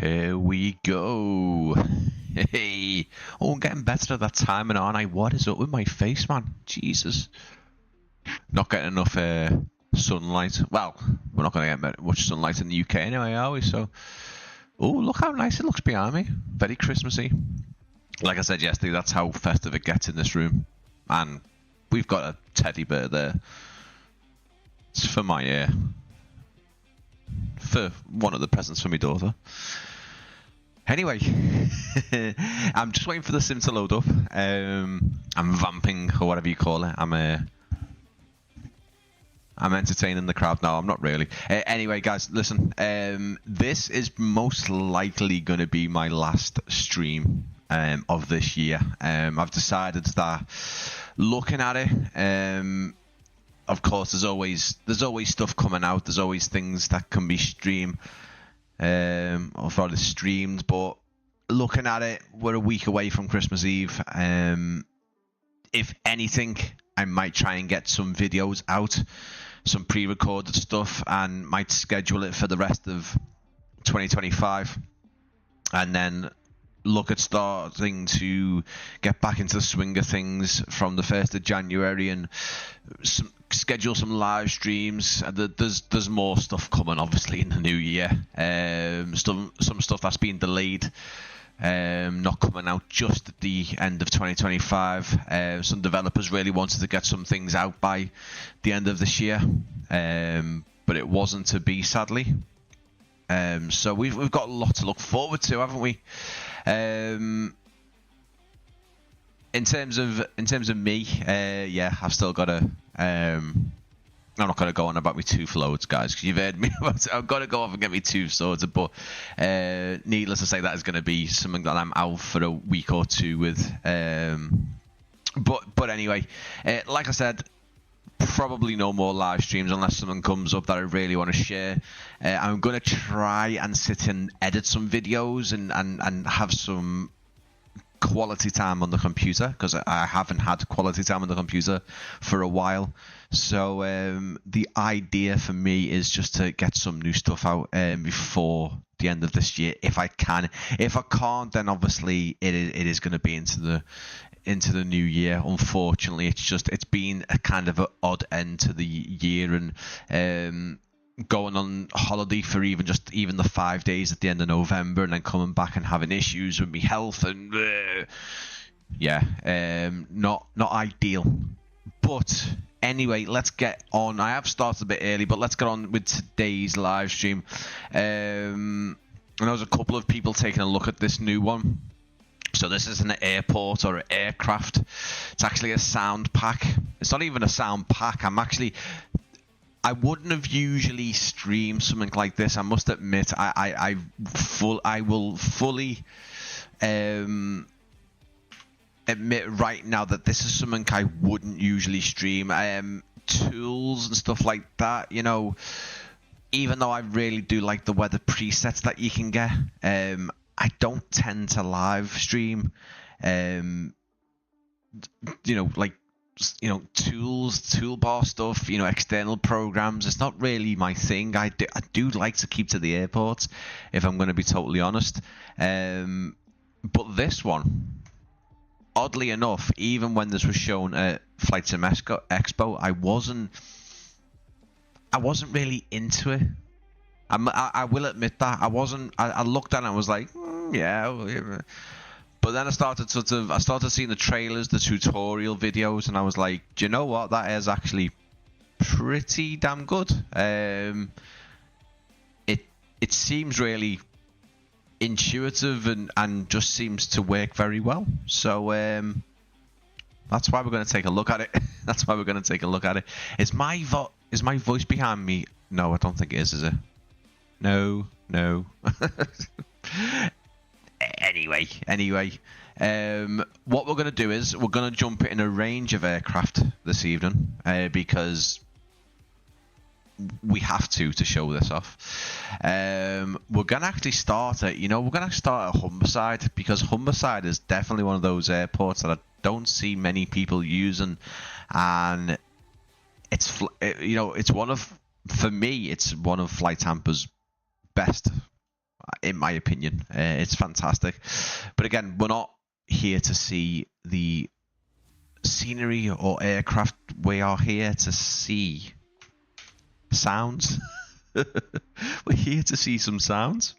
Here we go. Hey. Oh, I'm getting better at that timing, aren't I? What is up with my face, man? Jesus. Not getting enough sunlight. Well, we're not going to get much sunlight in the UK anyway, are we? So, oh, look how nice it looks behind me. Very Christmassy. Like I said yesterday, that's how festive it gets in this room. And we've got a teddy bear there. It's for my for one of the presents for my daughter. Anyway, I'm just waiting for the sim to load up. I'm vamping, or whatever you call it. I'm entertaining the crowd. No, I'm not really. Anyway, guys, listen. This is most likely going to be my last stream of this year. I've decided that, looking at it, of course, there's always stuff coming out. There's always things that can be streamed, or probably streamed. But looking at it, we're a week away from Christmas Eve. If anything, I might try and get some videos out, some pre-recorded stuff, and might schedule it for the rest of 2025, and then look at starting to get back into the swing of things from the 1st of January and schedule some live streams. There's more stuff coming, obviously, in the new year. Some stuff that's been delayed, not coming out just at the end of 2025. Some developers really wanted to get some things out by the end of this year, but it wasn't to be, sadly. So we've got a lot to look forward to, haven't we? In terms of me, yeah, I've still got to. I'm not going to go on about my tooth loads, guys, because you've heard me. I've got to go off and get my tooth sorted. But needless to say, that is going to be something that I'm out for a week or two with. But anyway, like I said, probably no more live streams unless something comes up that I really want to share. I'm going to try and sit and edit some videos and have some quality time on the computer, because I haven't had quality time on the computer for a while. So the idea for me is just to get some new stuff out before the end of this year, if I can. If I can't, then obviously it is going to be into the new year. Unfortunately, it's been a kind of an odd end to the year, and going on holiday for even the 5 days at the end of November, and then coming back and having issues with my health, and not ideal. But anyway, let's get on. I have started a bit early, but let's get on with today's live stream. And there was a couple of people taking a look at this new one. So this is an airport or an aircraft. It's actually a sound pack. It's not even a sound pack. I wouldn't have usually streamed something like this. I must admit, I will fully admit right now that this is something I wouldn't usually stream. Tools and stuff like that, you know, even though I really do like the weather presets that you can get, I don't tend to live stream, tools, toolbar stuff, external programs. It's not really my thing. I do like to keep to the airports, if I'm going to be totally honest. But this one, oddly enough, even when this was shown at Flight Sim Expo, I wasn't really into it. I will admit that I wasn't. I looked at it and I was like, yeah. But then I started seeing the trailers, the tutorial videos, and I was like, do you know what? That is actually pretty damn good. It seems really intuitive and just seems to work very well. So that's why we're going to take a look at it. Is my voice behind me? No, I don't think it is it? No. Anyway, what we're going to do is we're going to jump in a range of aircraft this evening, because we have to show this off. We're going to actually start at Humberside, because Humberside is definitely one of those airports that I don't see many people using, and it's one of Flight Tampa's best in my opinion. It's fantastic. But again, we're not here to see the scenery or aircraft. We are here to see sounds. We're here to see some sounds.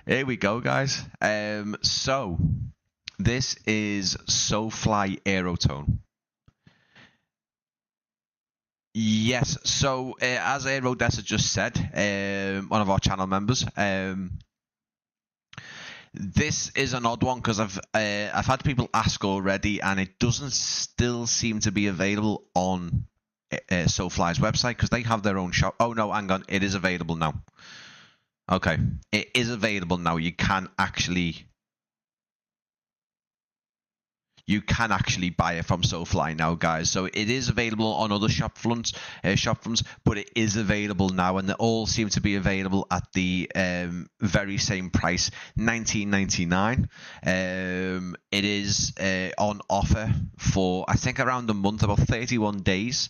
Here we go, guys. So this is SoFly AeroTone. Yes, so as Aerodessa just said, one of our channel members, this is an odd one because I've had people ask already, and it doesn't still seem to be available on SoFly's website because they have their own shop. Oh no, hang on, it is available now. Okay, it is available now. You can actually buy it from SoFly now, guys. So it is available on other shop fronts, but it is available now, and they all seem to be available at the very same price, $19.99. It is on offer for, I think, around a month, about 31 days.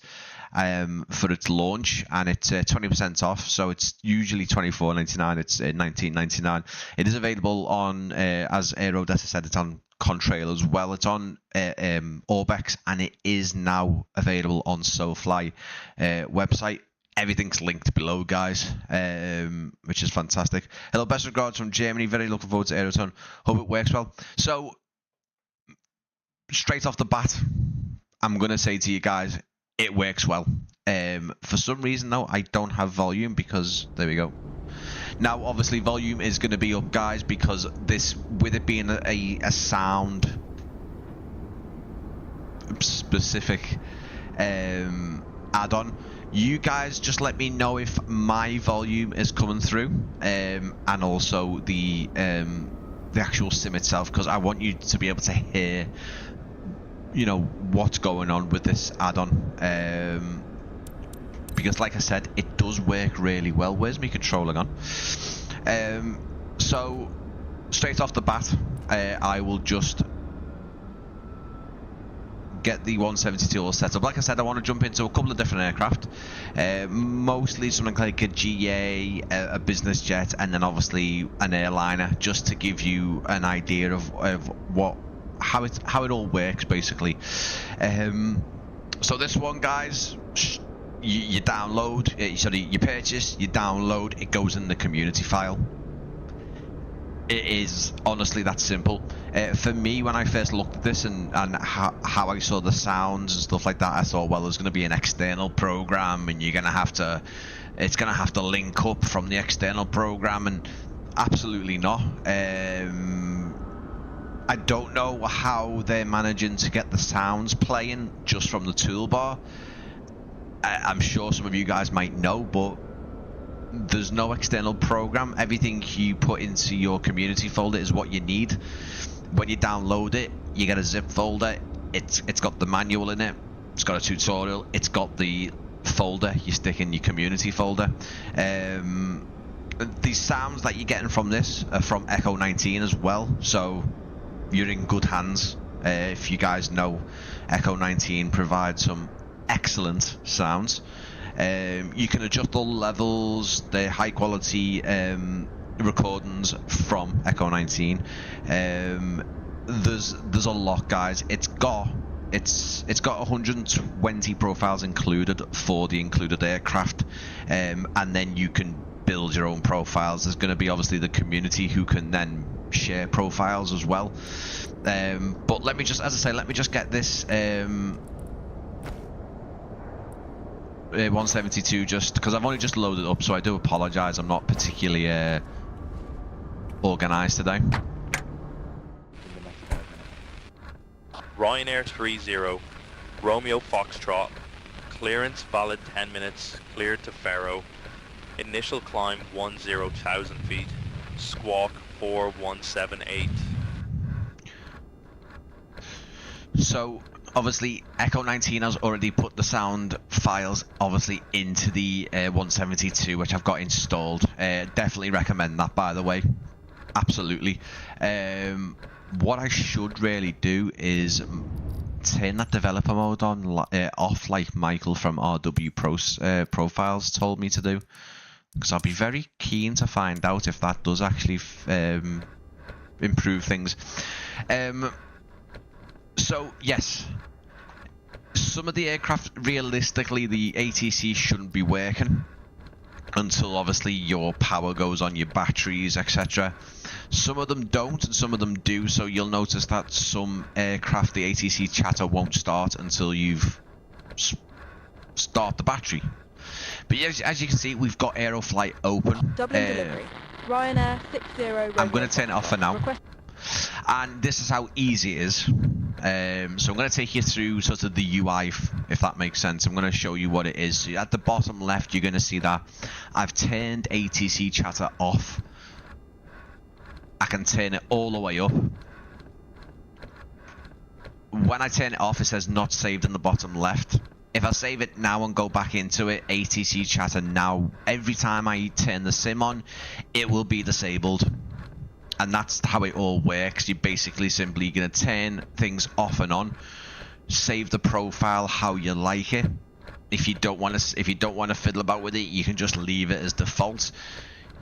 For its launch, and it's 20% off, so it's usually $24.99. It's $19.99. It is available on, as Aerodessa said, it's on Contrail as well. It's on Orbex, and it is now available on SoFly website. Everything's linked below, guys, which is fantastic. Hello, best regards from Germany. Very looking forward to AeroTone. Hope it works well. So, straight off the bat, I'm going to say to you guys, it works well. For some reason, though, I don't have volume because, there we go. Now, obviously, volume is going to be up, guys, because this, with it being a sound specific add-on, you guys just let me know if my volume is coming through, and also the actual sim itself, because I want you to be able to hear, you know, what's going on with this add-on, because like I said, it does work really well. Where's my controller gone? So straight off the bat, I will just get the 172 all set up. Like I said, I want to jump into a couple of different aircraft, mostly something like a GA, a business jet, and then obviously an airliner, just to give you an idea of how it all works, basically. So this one, guys, you download, you purchase, you download, it goes in the community file. It is honestly that simple. For me, when I first looked at this and how I saw the sounds and stuff like that, I thought, well, there's going to be an external program, and it's going to have to link up from the external program, and absolutely not. I don't know how they're managing to get the sounds playing just from the toolbar. I'm sure some of you guys might know, but there's no external program. Everything you put into your community folder is what you need. When you download it, you get a zip folder. It's got the manual in it. It's got a tutorial. It's got the folder you stick in your community folder. The sounds that you're getting from this are from Echo 19 as well, so you're in good hands. If you guys know, Echo 19 provides some excellent sounds. You can adjust all levels, the high quality recordings from Echo 19. There's a lot, guys. It's got 120 profiles included for the included aircraft, and then you can build your own profiles. There's going to be obviously the community who can then share profiles as well. But let me just, as I say, let me just get this 172, just because I've only just loaded up, so I do apologise. I'm not particularly organised today. Ryanair 30, Romeo Foxtrot, clearance valid 10 minutes, cleared to Faro, initial climb 10,000 feet, squawk 4178. So obviously Echo 19 has already put the sound files obviously into the 172, which I've got installed. Definitely recommend that, by the way. Absolutely. What I should really do is turn that developer mode on off, like Michael from RW Profiles told me to do. because I'll be very keen to find out if that does actually improve things. So yes, some of the aircraft, realistically, the ATC shouldn't be working until obviously your power goes on your batteries, etc. Some of them don't and some of them do, so you'll notice that some aircraft, the ATC chatter won't start until you've start the battery. But as you can see, we've got AeroFlight open. Dublin delivery. Ryanair 60. I'm going to turn it off for now. And this is how easy it is. So I'm going to take you through sort of the UI, if that makes sense. I'm going to show you what it is. So at the bottom left, you're going to see that I've turned ATC chatter off. I can turn it all the way up. When I turn it off, it says not saved in the bottom left. If I save it now and go back into it, ATC chatter now, every time I turn the sim on, it will be disabled. And that's how it all works. You're basically simply going to turn things off and on, save the profile how you like it. If you don't want to fiddle about with it, you can just leave it as default.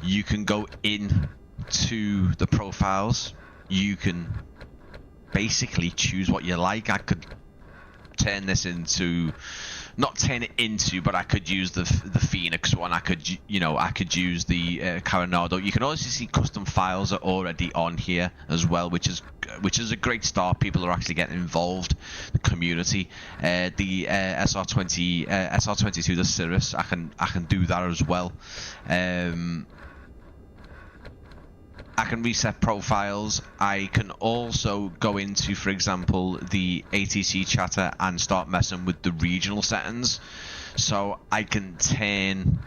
You can go in to the profiles. You can basically choose what you like. I could turn this into, not turn it into, but I could use the Phoenix one. I could use the Coronado. You can also see custom files are already on here as well, which is a great start. People are actually getting involved, the community. The SR22, the Cirrus, I can do that as well. I can reset profiles. I can also go into, for example, the ATC chatter and start messing with the regional settings. So I can turn,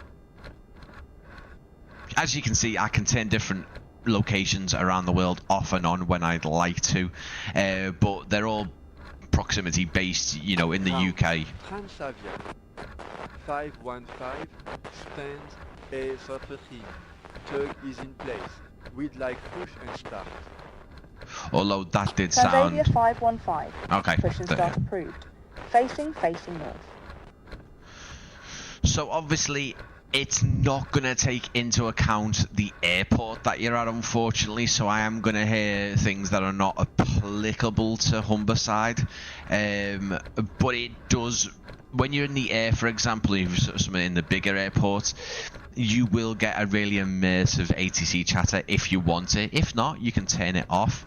as you can see, I can turn different locations around the world off and on when I'd like to, but they're all proximity based, in the UK. Transavia 515 stands A13. Tug is in place. We'd like push and start. Although that did sound... Transavia 515. Okay. Push and start approved. Facing north. So obviously, it's not going to take into account the airport that you're at, unfortunately. So I am going to hear things that are not applicable to Humberside. But it does... When you're in the air, for example, if you're in the bigger airports, you will get a really immersive ATC chatter if you want it. If not, you can turn it off.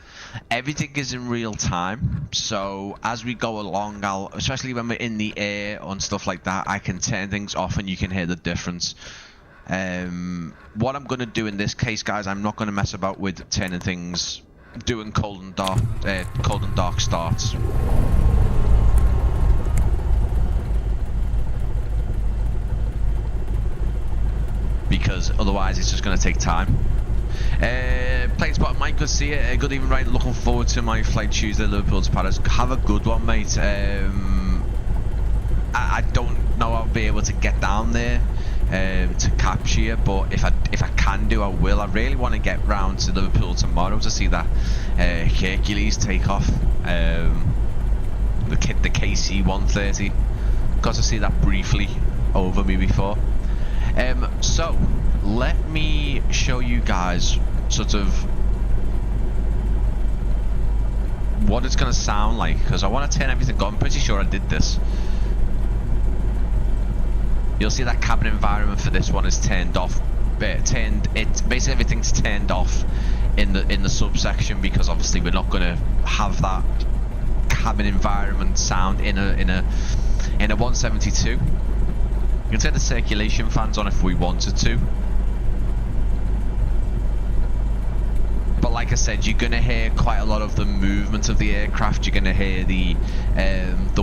Everything is in real time, so as we go along, especially when we're in the air and stuff like that, I can turn things off and you can hear the difference. What I'm going to do in this case, guys, I'm not going to mess about with turning things, doing cold and dark starts. Because otherwise it's just going to take time. Plane spot, Mike, good to see you. Good evening, Ryan. Looking forward to my flight Tuesday, Liverpool to Paris. Have a good one, mate. I don't know I'll be able to get down there to capture you, but if I can do, I will. I really want to get round to Liverpool tomorrow to see that Hercules take off. The KC 130. Got to see that briefly over me before. So let me show you guys sort of what it's going to sound like, because I want to turn everything on. I'm pretty sure I did this. You'll see that cabin environment for this one is turned off. Basically everything's turned off in the subsection, because obviously we're not going to have that cabin environment sound in a 172. We can turn the circulation fans on if we wanted to. But like I said, you're going to hear quite a lot of the movement of the aircraft. You're going to hear the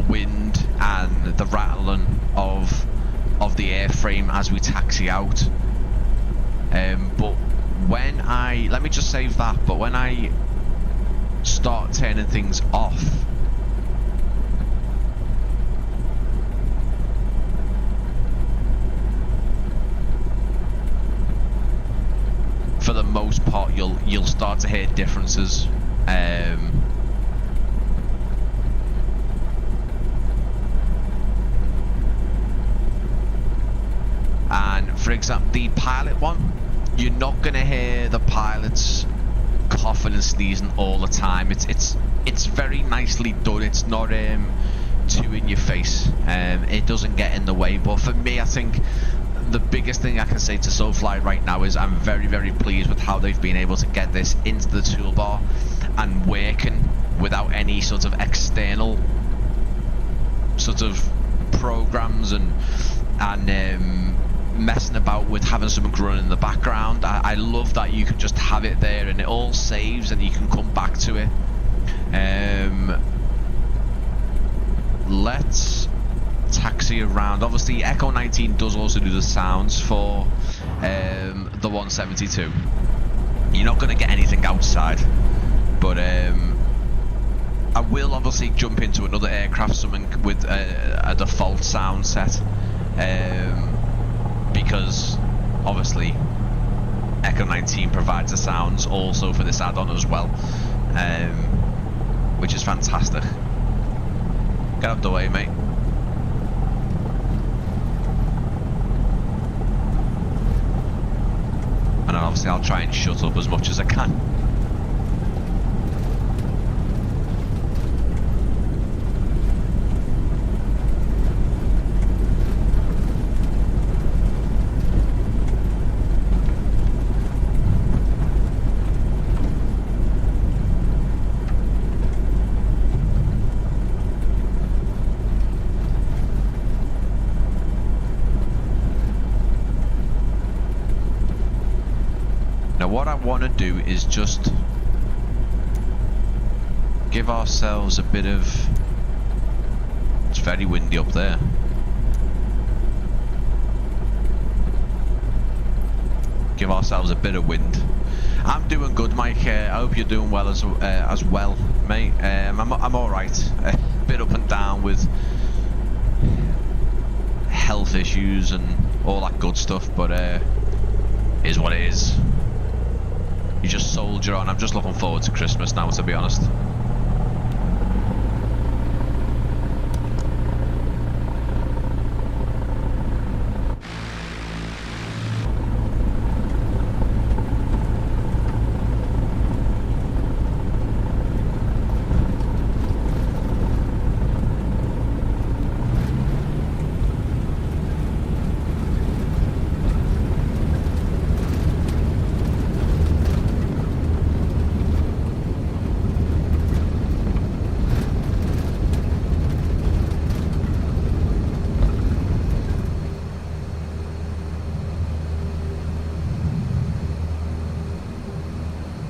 wind and the rattling of the airframe as we taxi out. But when let me just save that, but when I start turning things off, for the most part, you'll start to hear differences. And for example, the pilot one, you're not going to hear the pilots coughing and sneezing all the time. It's very nicely done. It's not too in your face. It doesn't get in the way. But for me, I think the biggest thing I can say to SoFly right now is I'm very, very pleased with how they've been able to get this into the toolbar and working without any sort of external sort of programs and messing about with having something running in the background. I love that you can just have it there and it all saves and you can come back to it. Let's taxi around. Obviously Echo 19 does also do the sounds for the 172. You're not going to get anything outside, but I will obviously jump into another aircraft, something with a default sound set, because obviously Echo 19 provides the sounds also for this add-on as well, which is fantastic. Get out of the way, mate. And then obviously I'll try and shut up as much as I can. What I want to do is just give ourselves a bit of... It's very windy up there. Give ourselves a bit of wind. I'm doing good, Mike. I hope you're doing well as well, mate. I'm all right. A bit up and down with health issues and all that good stuff, but is what it is. You just soldier on. I'm just looking forward to Christmas now, to be honest.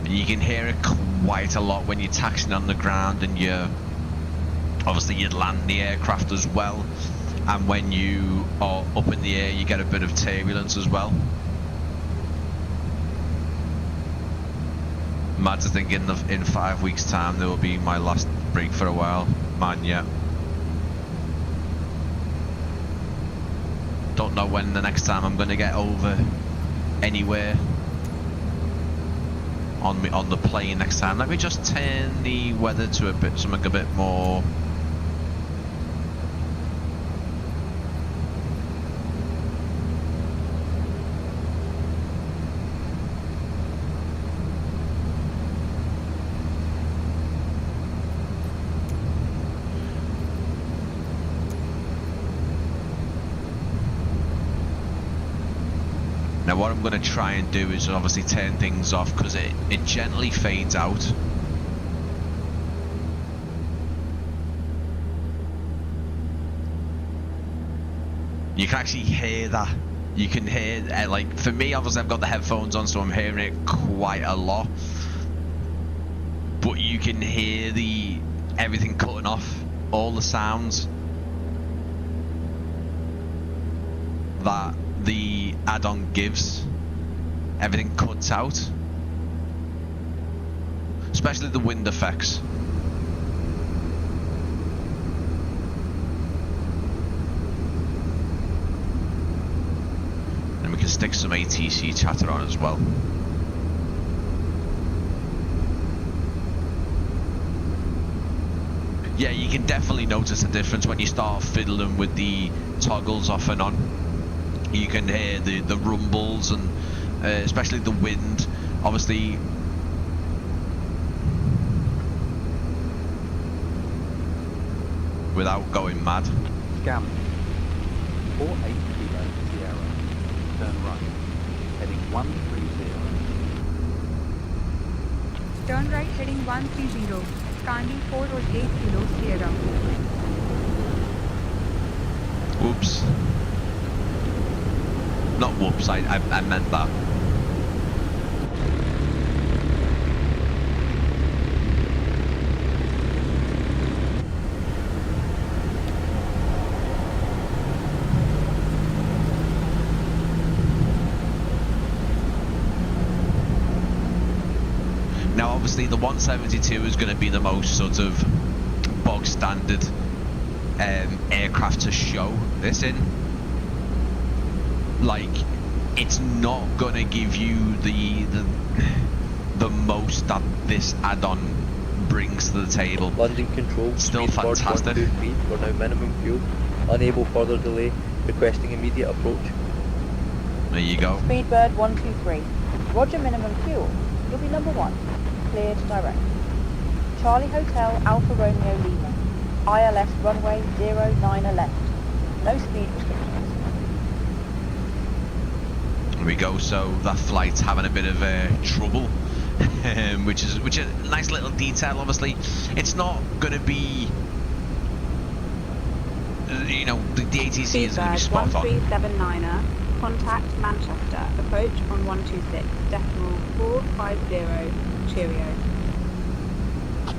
You can hear it quite a lot when you're taxiing on the ground, and obviously you'd land the aircraft as well, and when you are up in the air you get a bit of turbulence as well. Mad to think in 5 weeks time there will be my last break for a while, man. Yeah, don't know when the next time I'm going to get over anywhere on the plane next time. Let me just turn the weather to something a bit more. Now what I'm going to try and do is obviously turn things off, because it gently fades out. You can actually hear that. You can hear, like, for me obviously I've got the headphones on, so I'm hearing it quite a lot. But you can hear everything cutting off, all the sounds that the add-on gives. Everything cuts out, especially the wind effects. And we can stick some ATC chatter on as well. Yeah, you can definitely notice a difference when you start fiddling with the toggles off and on. You can hear the rumbles and especially the wind. Obviously, without going mad. Scam. 48 Kilo Sierra. Turn right. Heading 130. Turn right heading 130. Kindly 4 or 8 Kilo Sierra. Whoops. Not whoops, I meant that. Now obviously the 172 is going to be the most sort of bog standard aircraft to show this in. Like, it's not going to give you the most that this add-on brings to the table. Landing control. Still Speed fantastic. 123 for now minimum fuel. Unable further delay. Requesting immediate approach. There you go. Speedbird 123. Roger minimum fuel. You'll be number 1. Cleared direct. Charlie Hotel Alpha Romeo Lima. ILS runway 09 left. No speed restrictions. There we go. So that flight's having a bit of trouble, which is a nice little detail. Obviously, it's not going to be, you know, the ATC is going to be spot on. 1379er. Contact Manchester. Approach on 126. Decimal 450. Cheerio.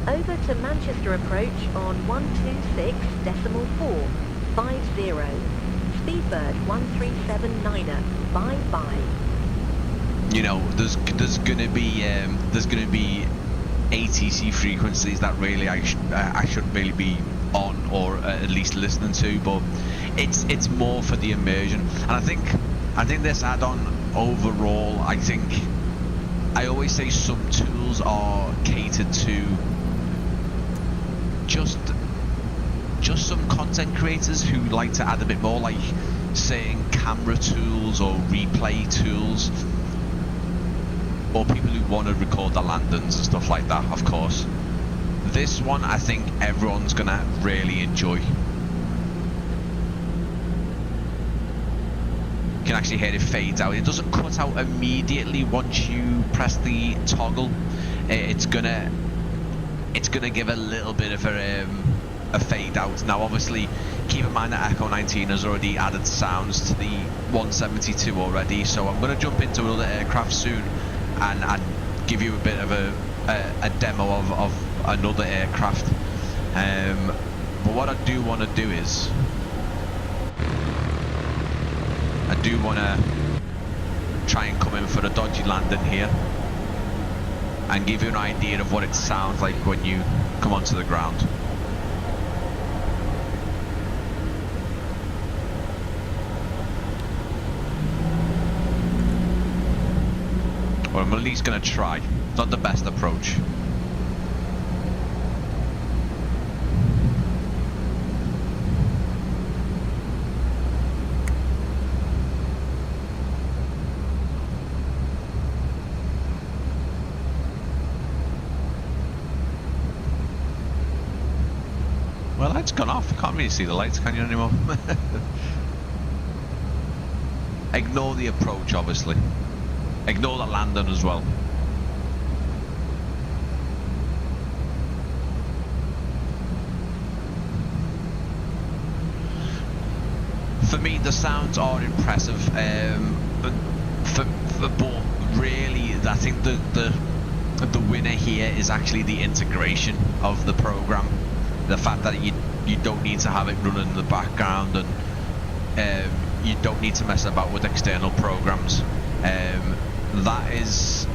Over to Manchester approach on 126.450. Speedbird 1379er. Bye bye. You know, there's gonna be ATC frequencies that really I shouldn't really be on or at least listening to, but it's more for the immersion. And I think this add-on overall, I always say some tools are catered to just some content creators who like to add a bit more, like saying camera tools or replay tools, or people who want to record the landings and stuff like that, of course. This one I think everyone's gonna really enjoy. You can actually hear it fades out. It doesn't cut out immediately once you press the toggle. It's gonna give a little bit of a fade out. Now obviously keep in mind that Echo 19 has already added sounds to the 172 already, so I'm going to jump into another aircraft soon and give you a bit of a demo of another aircraft. But what I do want to do is I do want to try and come in for a dodgy landing here and give you an idea of what it sounds like when you come onto the ground. Well, I'm at least going to try. Not the best approach. Well, the light's gone off. Can't really see the lights, can you, anymore? Ignore the approach, obviously. Ignore the landing as well. For me, the sounds are impressive, but really, I think the winner here is actually the integration of the program. The fact that you don't need to have it running in the background, and you don't need to mess about with external programs. That is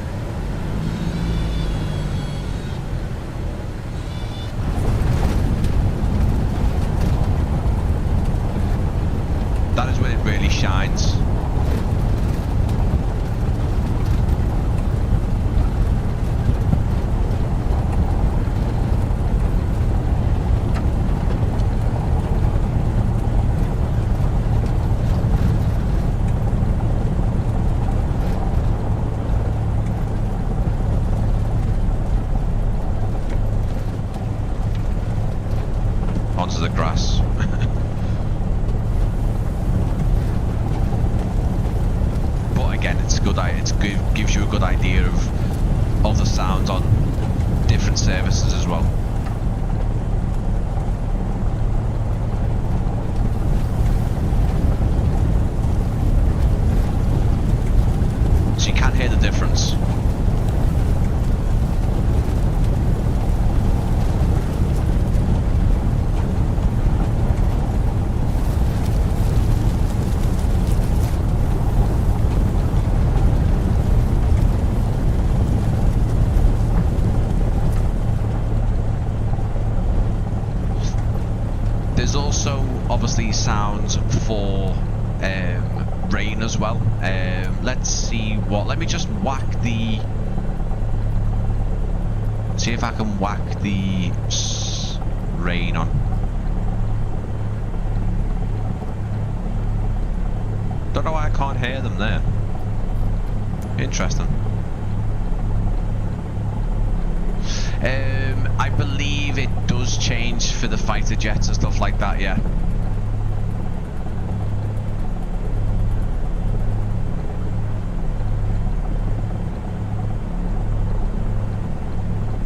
when it really shines. good idea of other sounds on different services as well. So you can hear the difference. There's also obviously sounds for rain as well. Let's see what. Let me just whack the. See if I can whack the rain on. Don't know why I can't hear them there. Interesting. I believe it does change for the fighter jets and stuff like that, yeah.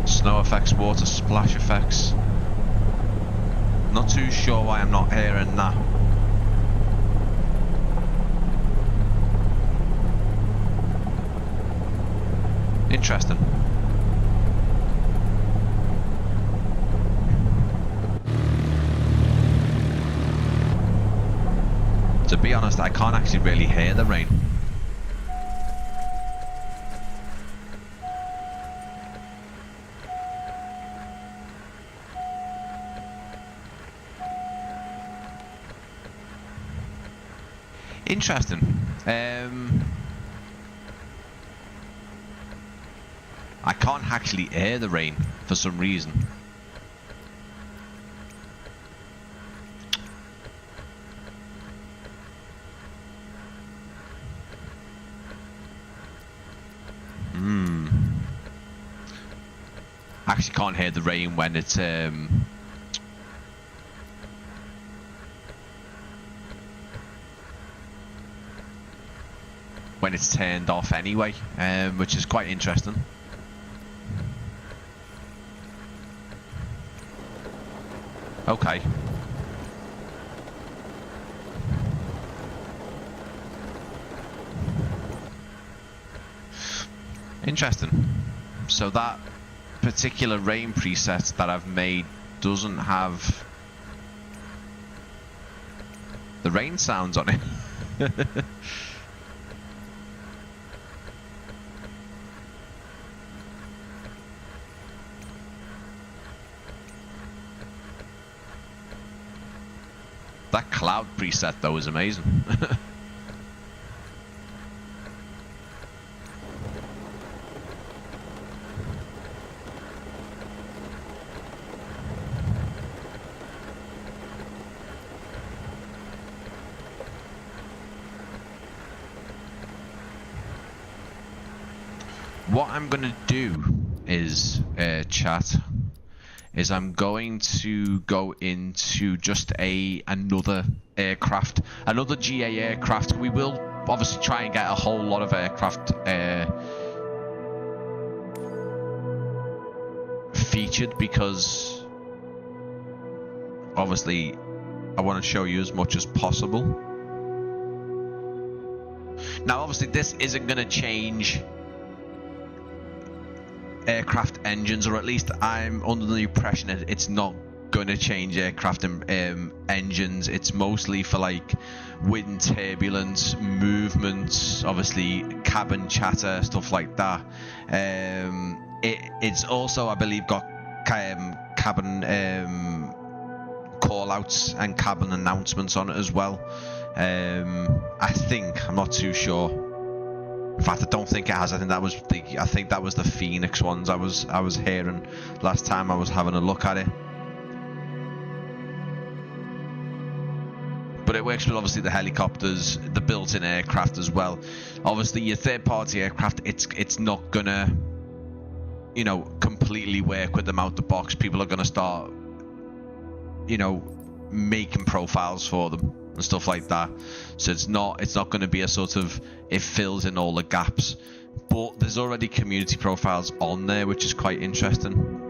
Snow effects, water splash effects. Not too sure why I'm not hearing that. Interesting. To be honest, I can't actually really hear the rain. Interesting. I can't actually hear the rain for some reason. I actually can't hear the rain when it's turned off anyway, which is quite interesting. Okay. Interesting. So that particular rain preset that I've made doesn't have the rain sounds on it. That cloud preset though is amazing. What I'm gonna do is, chat, is I'm going to go into just another aircraft, another GA aircraft. We will obviously try and get a whole lot of aircraft featured, because obviously I want to show you as much as possible. Now obviously this isn't going to change aircraft engines, or at least I'm under the impression that it's not going to change aircraft engines. It's mostly for like wind turbulence, movements, obviously cabin chatter, stuff like that. It's also, I believe, got cabin call outs and cabin announcements on it as well. I think, I'm not too sure. In fact, I don't think it has. I think that was the Phoenix ones I was hearing last time I was having a look at it. But it works with obviously the helicopters, the built-in aircraft as well. Obviously, your third-party aircraft, it's not gonna, you know, completely work with them out the box. People are gonna start, you know, making profiles for them and stuff like that. So it's not going to be a sort of, it fills in all the gaps. but there's already community profiles on there, which is quite interesting.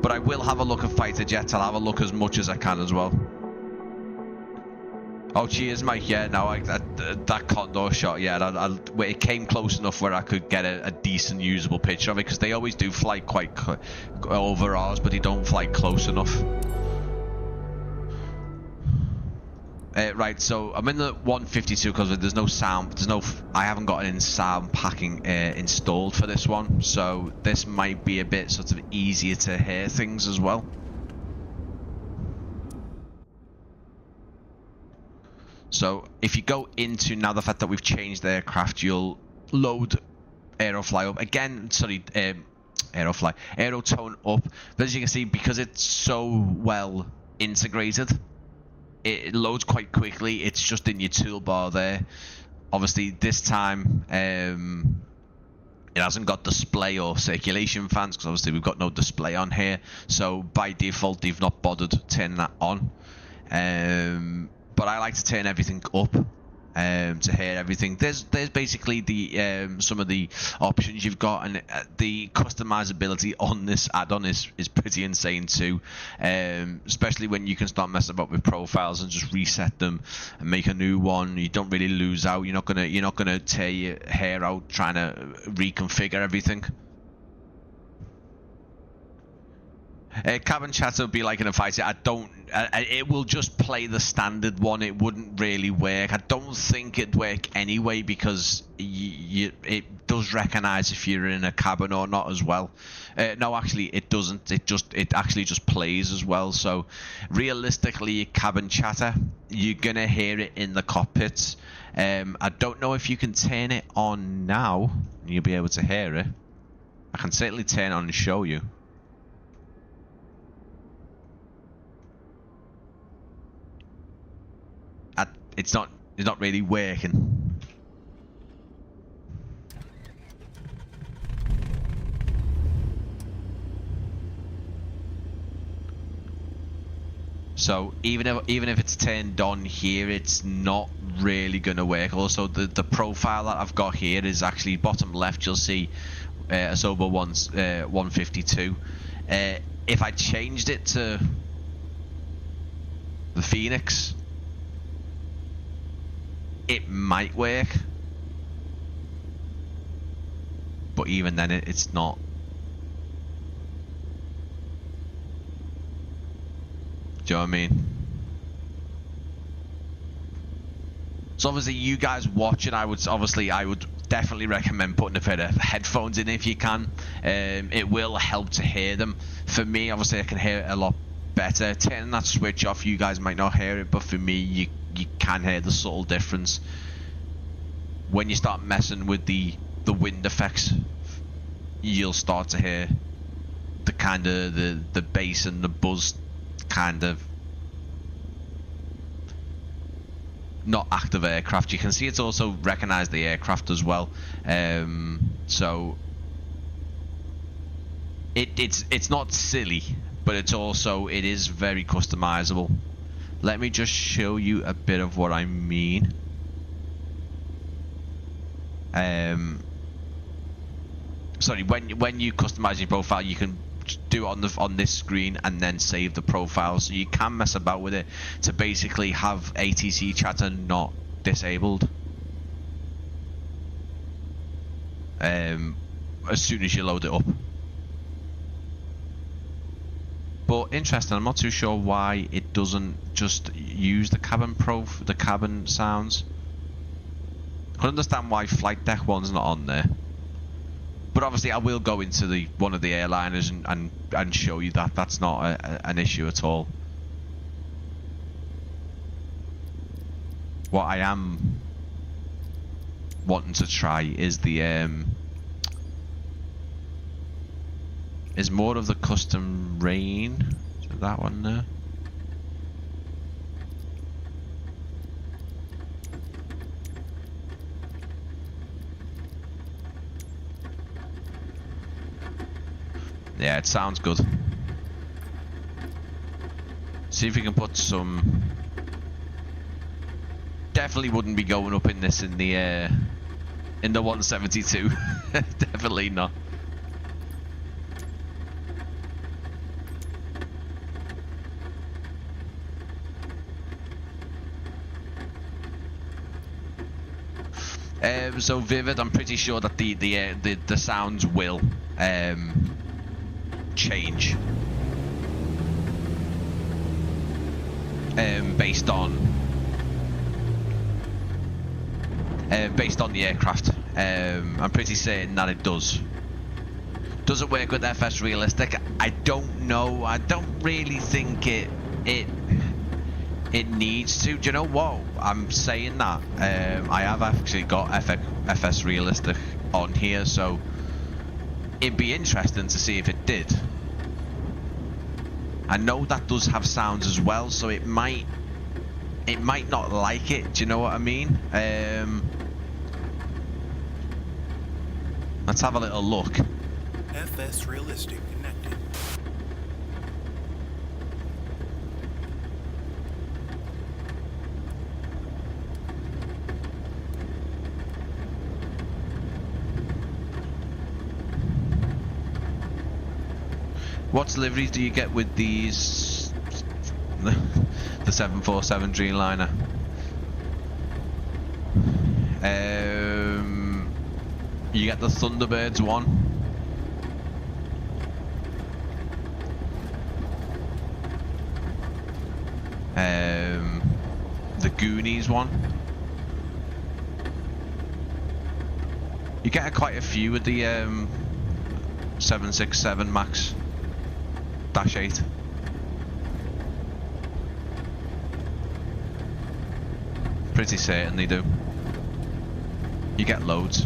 But I will have a look at fighter jets. I'll have a look as much as I can as well. Oh, cheers, Mike. Yeah, no, that condor shot, yeah, it came close enough where I could get a decent usable picture of it, because they always do fly quite over ours, but they don't fly close enough. Right, so I'm in the 152 because there's no sound, I haven't got any sound packing installed for this one, so this might be a bit sort of easier to hear things as well. So if you go into, now the fact that we've changed the aircraft, you'll load AeroFly up again. Sorry, AeroTone up. But as you can see, because it's so well integrated, it loads quite quickly. It's just in your toolbar there. Obviously, this time it hasn't got display or circulation fans, because obviously we've got no display on here. So by default, they've not bothered turning that on. But I like to turn everything up to hear everything. There's basically the some of the options you've got, and the customizability on this add-on is pretty insane too. Especially when you can start messing about with profiles and just reset them and make a new one. You don't really lose out. You're not gonna tear your hair out trying to reconfigure everything. Cabin chatter would be like in a fighter. It will just play the standard one. It wouldn't really work. I don't think it'd work anyway, because it does recognize if you're in a cabin or not as well. No, actually it doesn't. It actually just plays as well. So realistically, cabin chatter, you're gonna hear it in the cockpits. I don't know if you can turn it on now and you'll be able to hear it. I can certainly turn it on and show you. It's not really working. So even if it's turned on here, it's not really gonna work. Also, the profile that I've got here is actually bottom left. You'll see a Sober 152. If I changed it to the Phoenix, it might work, but even then it's not. Do you know what I mean? So obviously you guys watching, I would definitely recommend putting a pair of headphones in if you can. It will help to hear them. For me, obviously I can hear it a lot better. Turning that switch off, you guys might not hear it, but for me, you can hear the subtle difference. When you start messing with the wind effects, you'll start to hear the kind of the bass and the buzz kind of not active aircraft. You can see it's also recognized the aircraft as well. So it's not silly, but it is very customizable. Let me just show you a bit of what I mean. Sorry, when you customize your profile, you can do it on this screen and then save the profile, so you can mess about with it to basically have ATC chatter not disabled as soon as you load it up. But interesting, I'm not too sure why it doesn't just use the cabin sounds. I can understand why flight deck one's not on there. But obviously I will go into one of the airliners and show you that that's not an issue at all. What I am wanting to try is is more of the custom rain. So that one there. Yeah, it sounds good. See if we can put some. Definitely wouldn't be going up in this in the in the 172. Definitely not. So Vivid, I'm pretty sure that the sounds will change based on the aircraft. I'm pretty certain that it does. Does it work with FS Realistic? I don't know. I don't really think it needs to. Do you know what? I'm saying that. I have actually got FS Realistic on here, so it'd be interesting to see if it did. I know that does have sounds as well, so it might not like it. Do you know what I mean? Let's have a little look. FS Realistic connected. What deliveries do you get with these? The 747 Dreamliner. You get the Thunderbirds one. The Goonies one. You get quite a few with the 767 Max -8. Pretty certain they do. You get loads.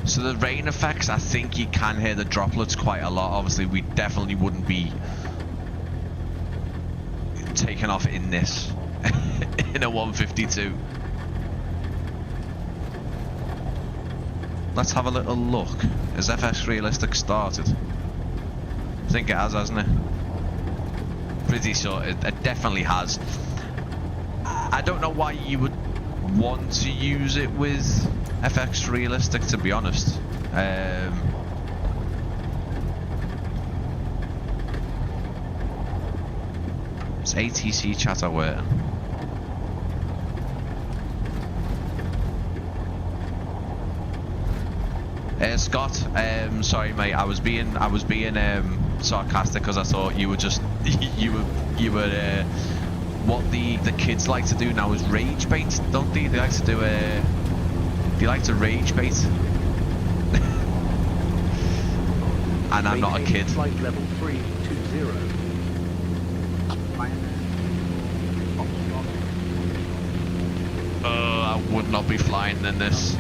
So the rain effects, I think you can hear the droplets quite a lot. Obviously, we definitely wouldn't be taking off in this in a 152. Let's have a little look. Has FS Realistic started? I think it has, hasn't it? Pretty sure it definitely has. I don't know why you would want to use it with FX Realistic, to be honest. It's ATC chatter waiting. Scott, sorry mate, I was being sarcastic because I thought you were just you were what the kids like to do now is rage bait, don't they? They like to do they like to rage bait. And I'm not a kid. Flight level 320. I would not be flying in this.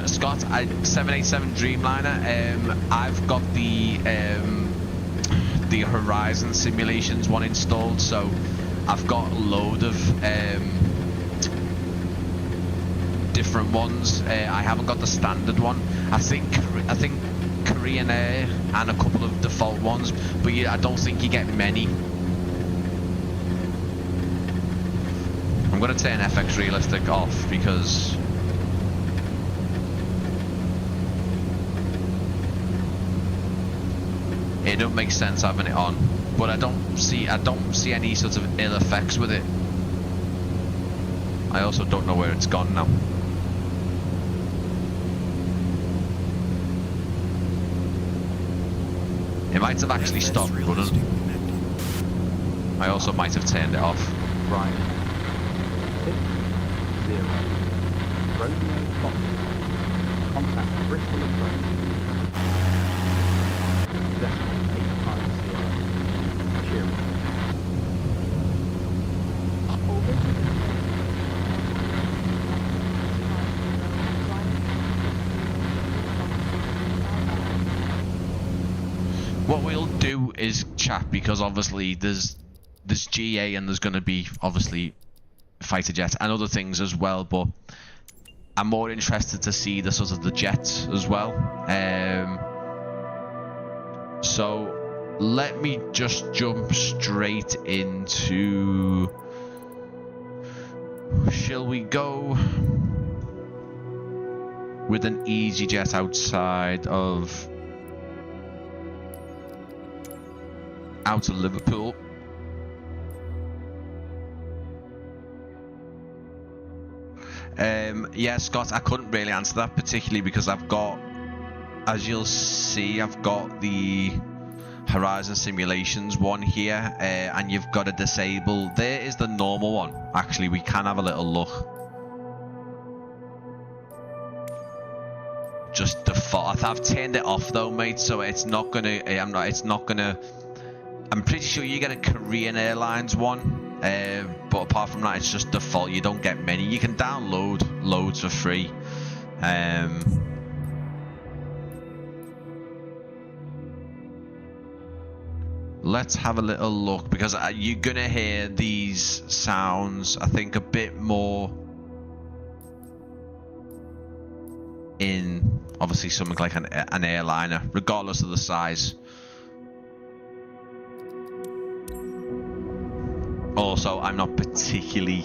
Scott, 787 Dreamliner. I've got the Horizon Simulations one installed, so I've got a load of different ones. I haven't got the standard one. I think Korean Air and a couple of default ones, but I don't think you get many. I'm gonna turn FX Realistic off because it don't make sense having it on, but I don't see any sort of ill effects with it. I also don't know where it's gone now. It might have actually stopped running. I also might have turned it off. Right. 6-0. Romeo Fox. Contact Bristol approach. Decimal 850. Cheers. What we'll do is chat, because obviously there's GA and there's going to be obviously fighter jets and other things as well, but I'm more interested to see the sort of the jets as well. So let me just jump straight into shall we go with an EasyJet outside of Liverpool? Yeah, Scott, I couldn't really answer that particularly because I've got, as you'll see, I've got the Horizon Simulations one here, and you've got to disable. There is the normal one. Actually, we can have a little look. Just default. I've turned it off though, mate. So it's not gonna. I'm pretty sure you get a Korean Airlines one. But apart from that, it's just default. You don't get many. You can download loads for free. Let's have a little look, because you're gonna hear these sounds, I think, a bit more in obviously something like an airliner, regardless of the size. Also, I'm not particularly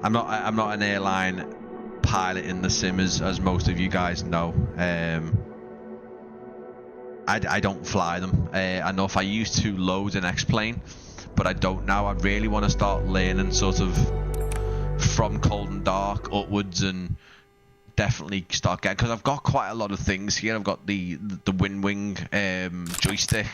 I'm not an airline pilot in the sim, as most of you guys know. I don't fly them enough. I used to load an X-plane, but I don't now. I really want to start learning sort of from cold and dark upwards, and definitely start getting, because I've got quite a lot of things here. I've got the wing joystick.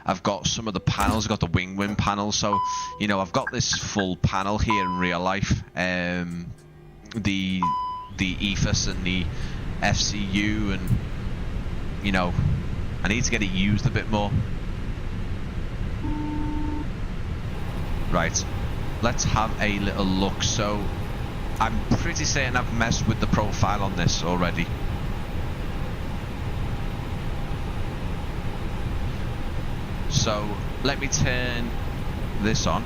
I've got some of the panels. I've got the wing panel. So, you know, I've got this full panel here in real life. The EFIS and the FCU, and you know, I need to get it used a bit more. Right, let's have a little look. So I'm pretty certain I've messed with the profile on this already. So let me turn this on.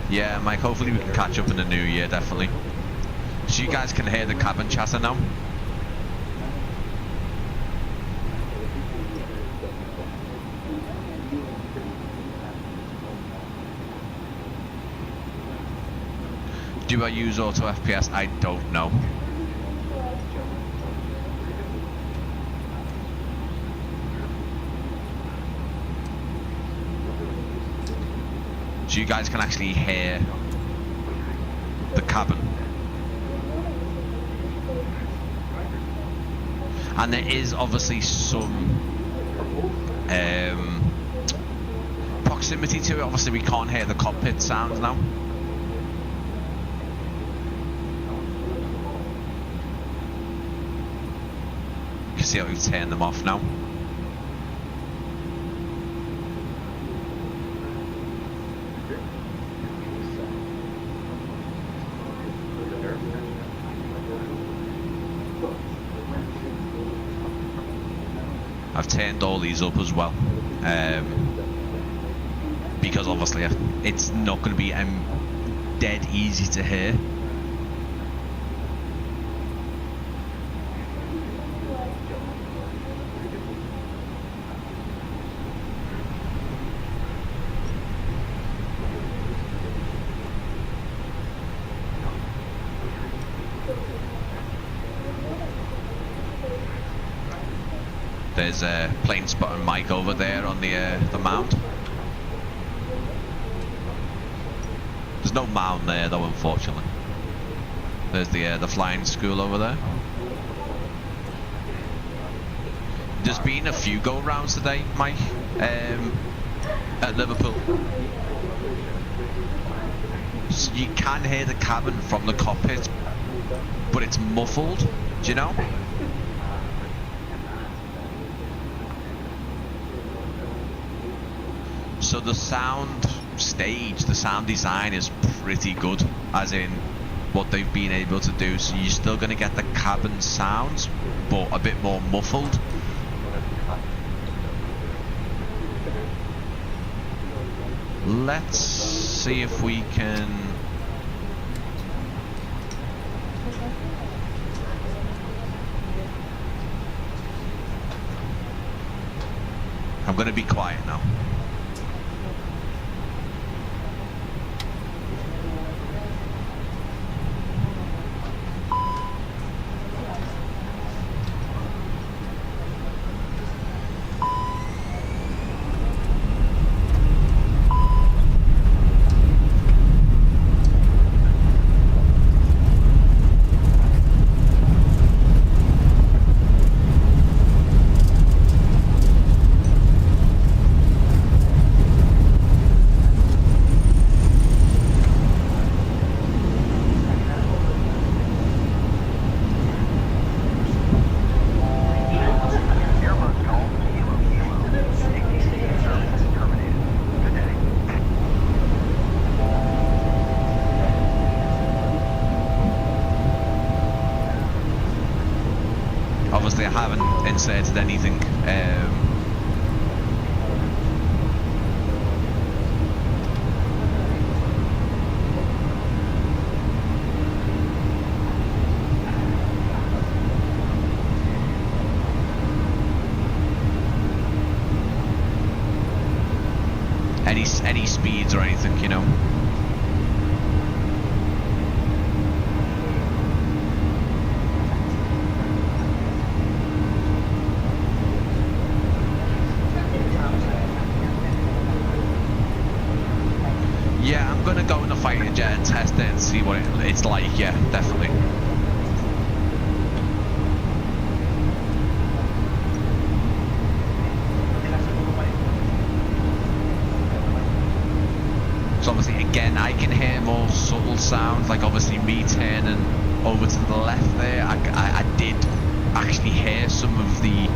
Yeah, Mike, hopefully we can catch up in the new year, definitely. So you guys can hear the cabin chatter now. Do I use auto FPS? I don't know. So you guys can actually hear the cabin. And there is obviously some proximity to it. Obviously we can't hear the cockpit sounds now. You can see how we've turned them off now. I've turned all these up as well, because obviously it's not going to be dead easy to hear. There's a plane spotter mic over there on the mount. There's no mound there though, unfortunately. There's the flying school over there. There's been a few go-rounds today, Mike, at Liverpool. So you can hear the cabin from the cockpit, but it's muffled, do you know? So the sound stage, the sound design is pretty good, as in what they've been able to do. So you're still going to get the cabin sounds, but a bit more muffled. Let's see if we can... I'm going to be quiet now. inserted anything. Any speeds or anything, you know. Yeah, I'm gonna go in the fighter jet and test it and see what it's like. Yeah, definitely. So obviously, again, I can hear more subtle sounds, like obviously me turning over to the left there. I did actually hear some of the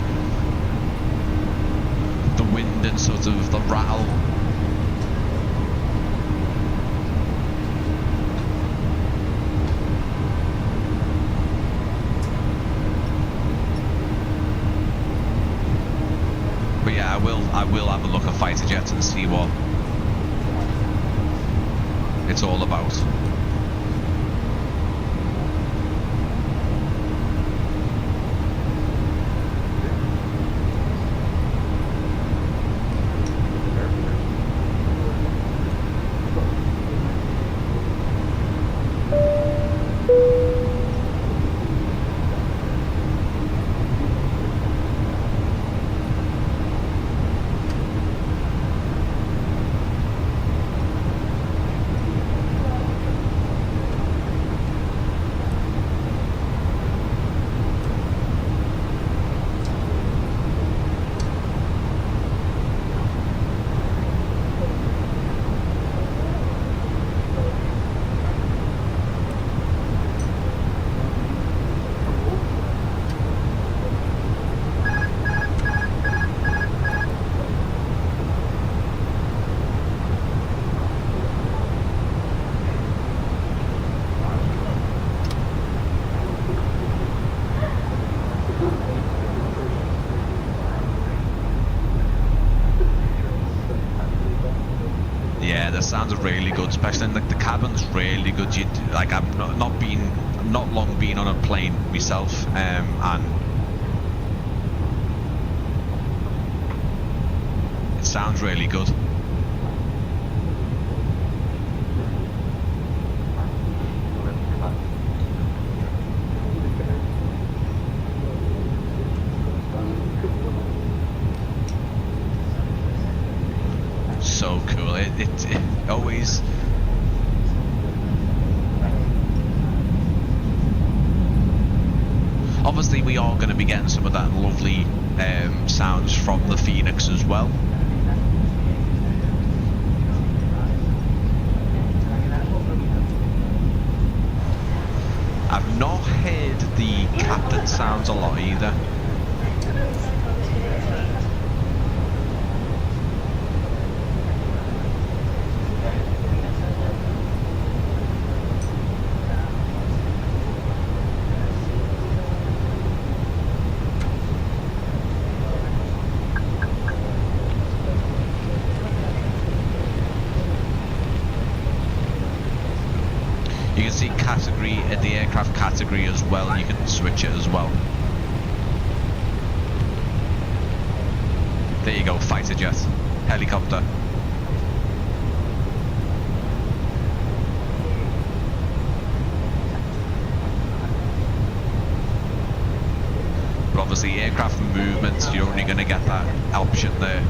wind and sort of the rattle. But yeah, I will have a look at fighter jets and see what it's all about. Sounds really good, especially in the cabin's really good. Like I'm not long been on a plane myself, and it sounds really good. So cool. It always obviously we are going to be getting some of that lovely sounds from the Phoenix as well. I've not heard the captain sounds a lot either. You can see category at the aircraft category as well. You can switch it as well. There you go, fighter jet, helicopter. But obviously aircraft movements, you're only going to get that option there.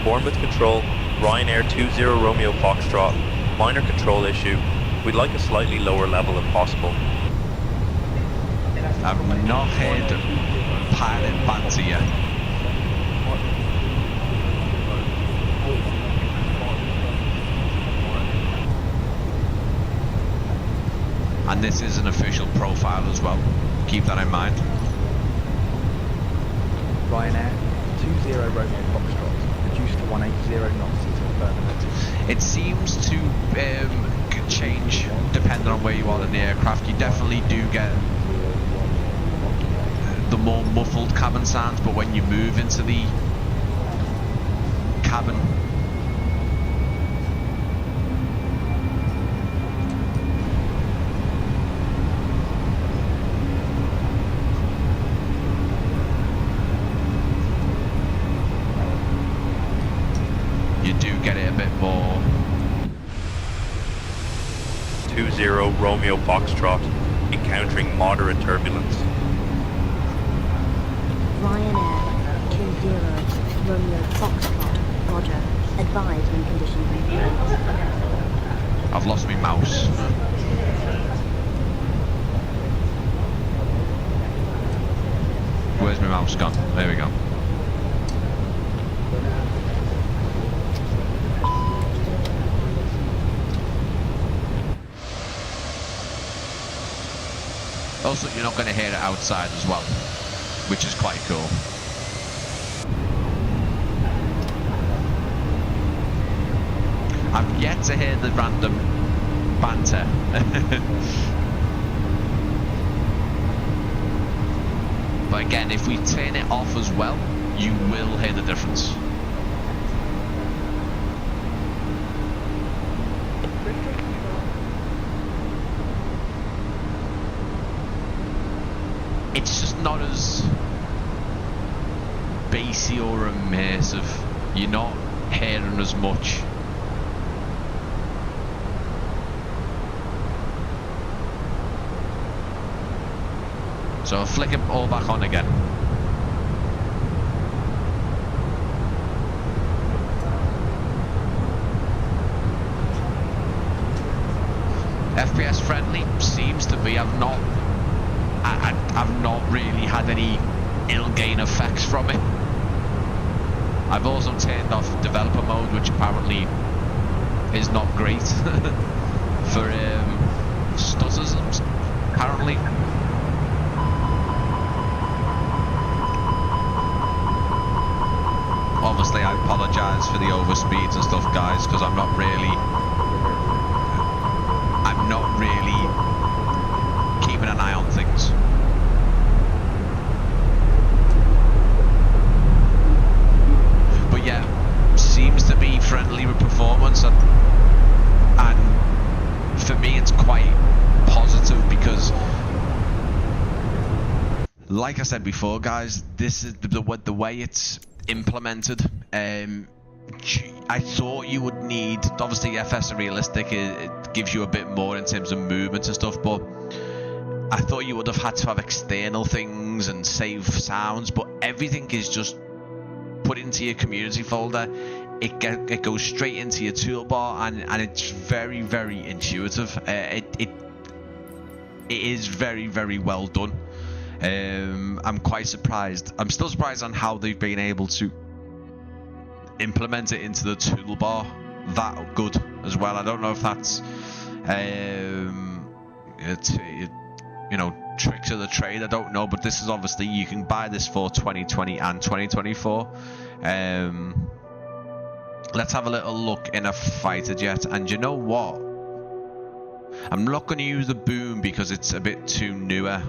Bournemouth Control, Ryanair 20 Romeo Foxtrot, minor control issue. We'd like a slightly lower level if possible. I've not heard pilot banter yet. And this is an official profile as well. Keep that in mind. Ryanair 20 Romeo Foxtrot, reduced to 180 knots until further notice. It seems to change depending on where you are in the aircraft. You definitely do get the more muffled cabin sounds, but when you move into the cabin, you do get it a bit more. 20 Romeo Foxtrot, encountering moderate turbulence. Ryanair 20 Romeo Foxtrot, roger. Advise when conditions improve. I've lost my mouse. Where's my mouse gone? There we go. Also, you're not going to hear it outside as well, which is quite cool. I've yet to hear the random banter. But again, if we turn it off as well, you will hear the difference. It's just not as bassy or immersive. You're not hearing as much. So I'll flick it all back on again. FPS friendly seems to be. I've not really had any ill-gain effects from it. I've also turned off developer mode, which apparently is not great for stutters, apparently. Obviously, I apologise for the overspeeds and stuff, guys, because I'm not really keeping an eye on things. But yeah, seems to be friendly with performance, and for me it's quite positive because, like I said before, guys, this is the way it's implemented. I thought you would need, obviously FS Realistic, it gives you a bit more in terms of movement and stuff, but I thought you would have had to have external things and save sounds, but everything is just put into your community folder. It goes straight into your toolbar, and it's very, very intuitive. It is very, very well done. I'm quite surprised. I'm still surprised on how they've been able to implement it into the toolbar that good as well. I don't know if that's you know, tricks of the trade, I don't know, but this is obviously, you can buy this for 2020 and 2024. Let's have a little look in a fighter jet, and you know what? I'm not going to use the boom because it's a bit too newer,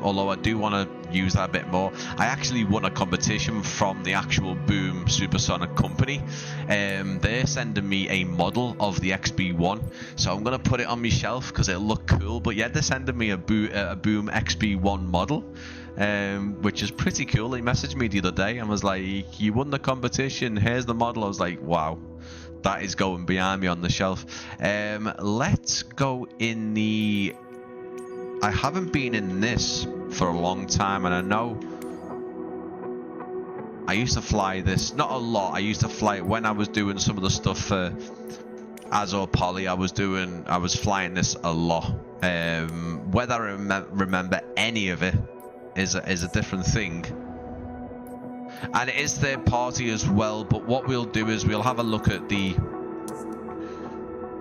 although I do want to use that a bit more. I actually won a competition from the actual boom supersonic company. They're sending me a model of the XB1, so I'm going to put it on my shelf because it'll look cool. But yeah, they're sending me a boom XB1 model, which is pretty cool. They messaged me the other day and was like, you won the competition, here's the model. I was like, wow. That is going behind me on the shelf. Let's go in the... I haven't been in this for a long time, and I know I used to fly this, not a lot. I used to fly it when I was doing some of the stuff for Azor Poly. I was flying this a lot. Whether I remember any of it is a different thing. And it is third party as well, but what we'll do is we'll have a look at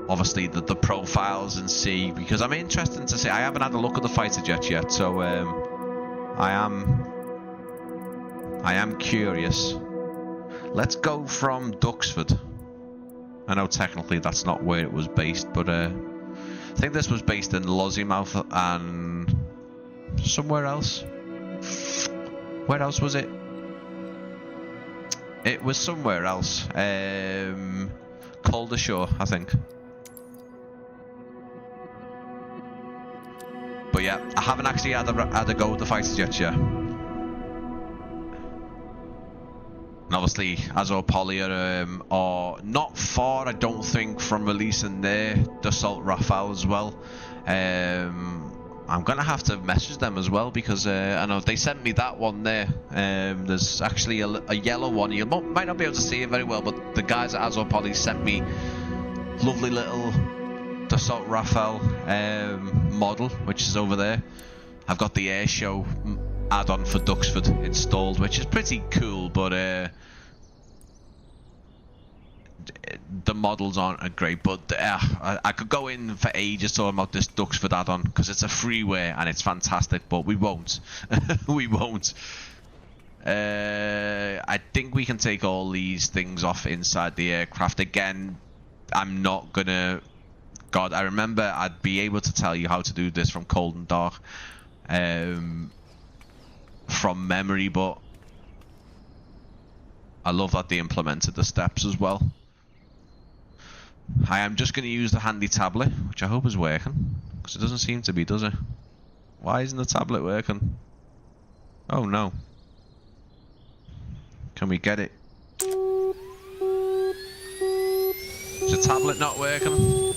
obviously the profiles and see, because I'm interested to see. I haven't had a look at the fighter jets yet, so I am curious. Let's go from Duxford. I know technically that's not where it was based, but I think this was based in Lossiemouth and somewhere else. Where else was it? It was somewhere else. Calder Shore, I think. But yeah, I haven't actually had a go at the fighter jets yet. And obviously, Azor Poly are not far, I don't think, from releasing their Dassault Raphael as well. I'm going to have to message them as well, because I know they sent me that one there. There's actually a yellow one. You might not be able to see it very well, but the guys at Azor Poly sent me lovely little Dassault Raphael model, which is over there. I've got the Air Show add-on for Duxford installed, which is pretty cool, but the models aren't great. But I could go in for ages talking about this Duxford add-on, because it's a freeware and it's fantastic, but we won't. We won't. I think we can take all these things off inside the aircraft. Again, I'm not gonna... God, I remember I'd be able to tell you how to do this from Cold and Dark from memory, but I love that they implemented the steps as well. I am just going to use the handy tablet, which I hope is working, because it doesn't seem to be, does it? Why isn't the tablet working? Oh no. Can we get it? Is the tablet not working?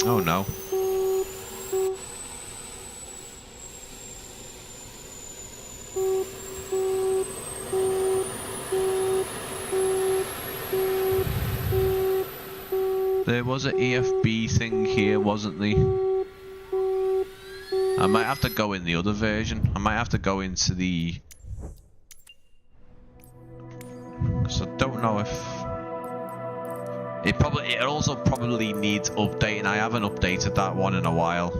Oh no. There was an EFB thing here, wasn't there? I might have to go in the other version. I might have to go into the... because I don't know if... It also probably needs updating. I haven't updated that one in a while.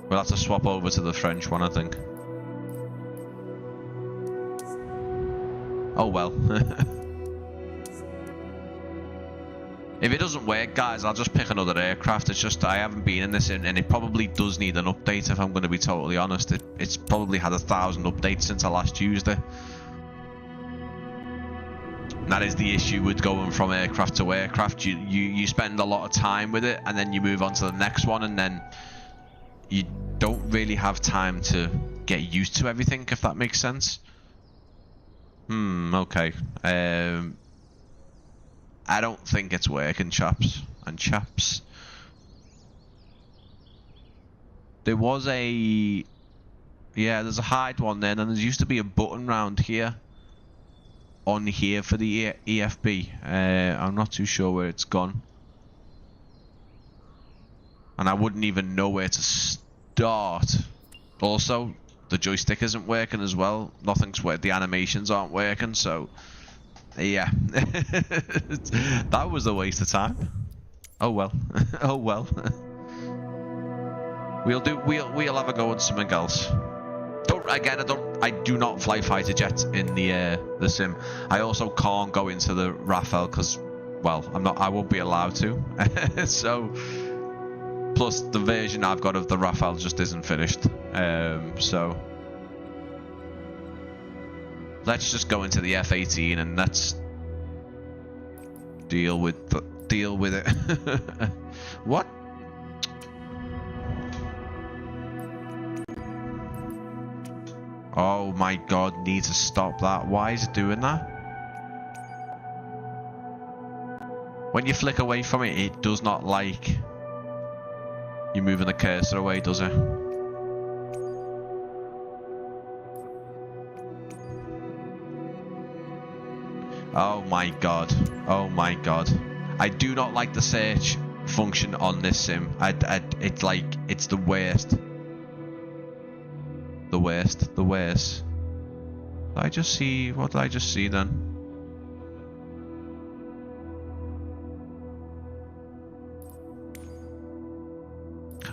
We'll have to swap over to the French one, I think. Oh well. If it doesn't work, guys, I'll just pick another aircraft. It's just I haven't been in this, and it probably does need an update, if I'm going to be totally honest. It's probably had 1,000 updates since I last used it. And that is the issue with going from aircraft to aircraft. You spend a lot of time with it, and then you move on to the next one, and then you don't really have time to get used to everything, if that makes sense. Okay. I don't think it's working, chaps and chaps. There was a... yeah, there's a hide one there, and there used to be a button round here. On here for the EFB. I'm not too sure where it's gone. And I wouldn't even know where to start. Also, the joystick isn't working as well. Nothing's working. The animations aren't working, so... yeah. That was a waste of time. Oh well. Oh well. We'll have a go on something else. I do not fly fighter jets in the sim. I also can't go into the Raphael because, well, I won't be allowed to. So, plus the version I've got of the Raphael just isn't finished. So let's just go into the F-18 and let's deal with it. What? Oh my god, need to stop that. Why is it doing that? When you flick away from it, it does not like you moving the cursor away, does it? Oh my god. Oh my god. I do not like the search function on this sim. It's like, it's the worst. The worst. What did I just see then?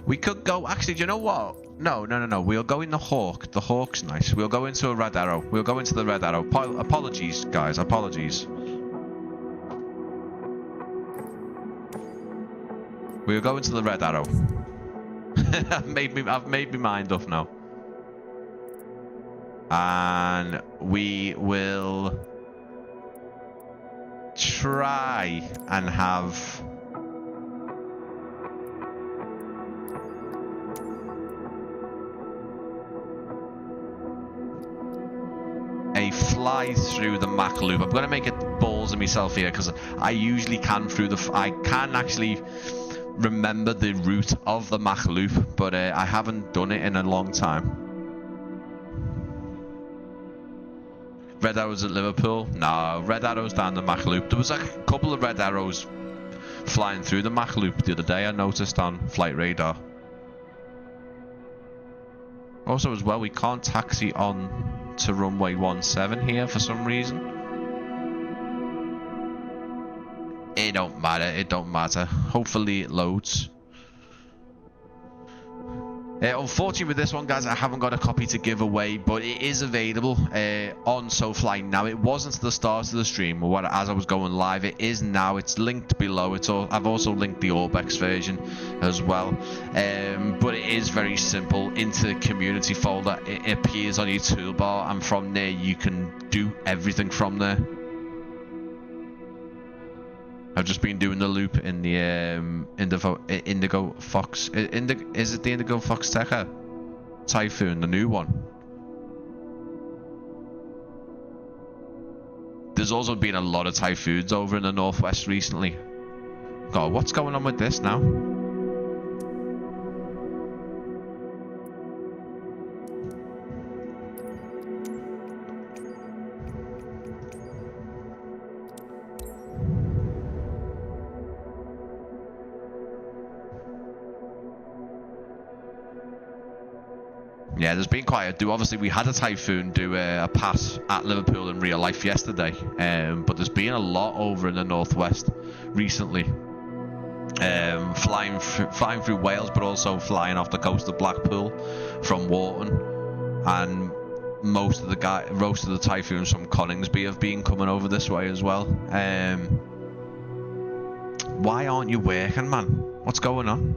We could go, actually, do you know what? No. We'll go in the Hawk. The Hawk's nice. We'll go into a Red Arrow. We'll go into the Red Arrow. Apologies, guys. Apologies. We'll go into the Red Arrow. I've made my mind up now. And we will try and have a fly through the Mach loop. I'm going to make it balls of myself here because I usually can I can actually remember the route of the Mach loop, but I haven't done it in a long time. Red arrows at Liverpool? No, red arrows down the Mach loop. There was a couple of red arrows flying through the Mach loop the other day, I noticed on flight radar. Also as well, we can't taxi on to runway 17 here for some reason. It don't matter, it don't matter. Hopefully it loads. Unfortunately with this one, guys, I haven't got a copy to give away, but it is available on SoFly now. It wasn't at the start of the stream, or as I was going live. It is now. It's linked below. I've also linked the Orbex version as well. But it is very simple. Into the community folder, it appears on your toolbar, and from there you can do everything from there. I've just been doing the loop in the Indigo Fox. Is it the Indigo Fox Techa Typhoon, the new one? There's also been a lot of typhoons over in the northwest recently. God, what's going on with this now? Yeah, there's been quite a do. Obviously, we had a typhoon do a pass at Liverpool in real life yesterday, but there's been a lot over in the northwest recently, flying through Wales, but also flying off the coast of Blackpool from Wharton, and most of the typhoons from Coningsby have been coming over this way as well. Why aren't you working, man? What's going on?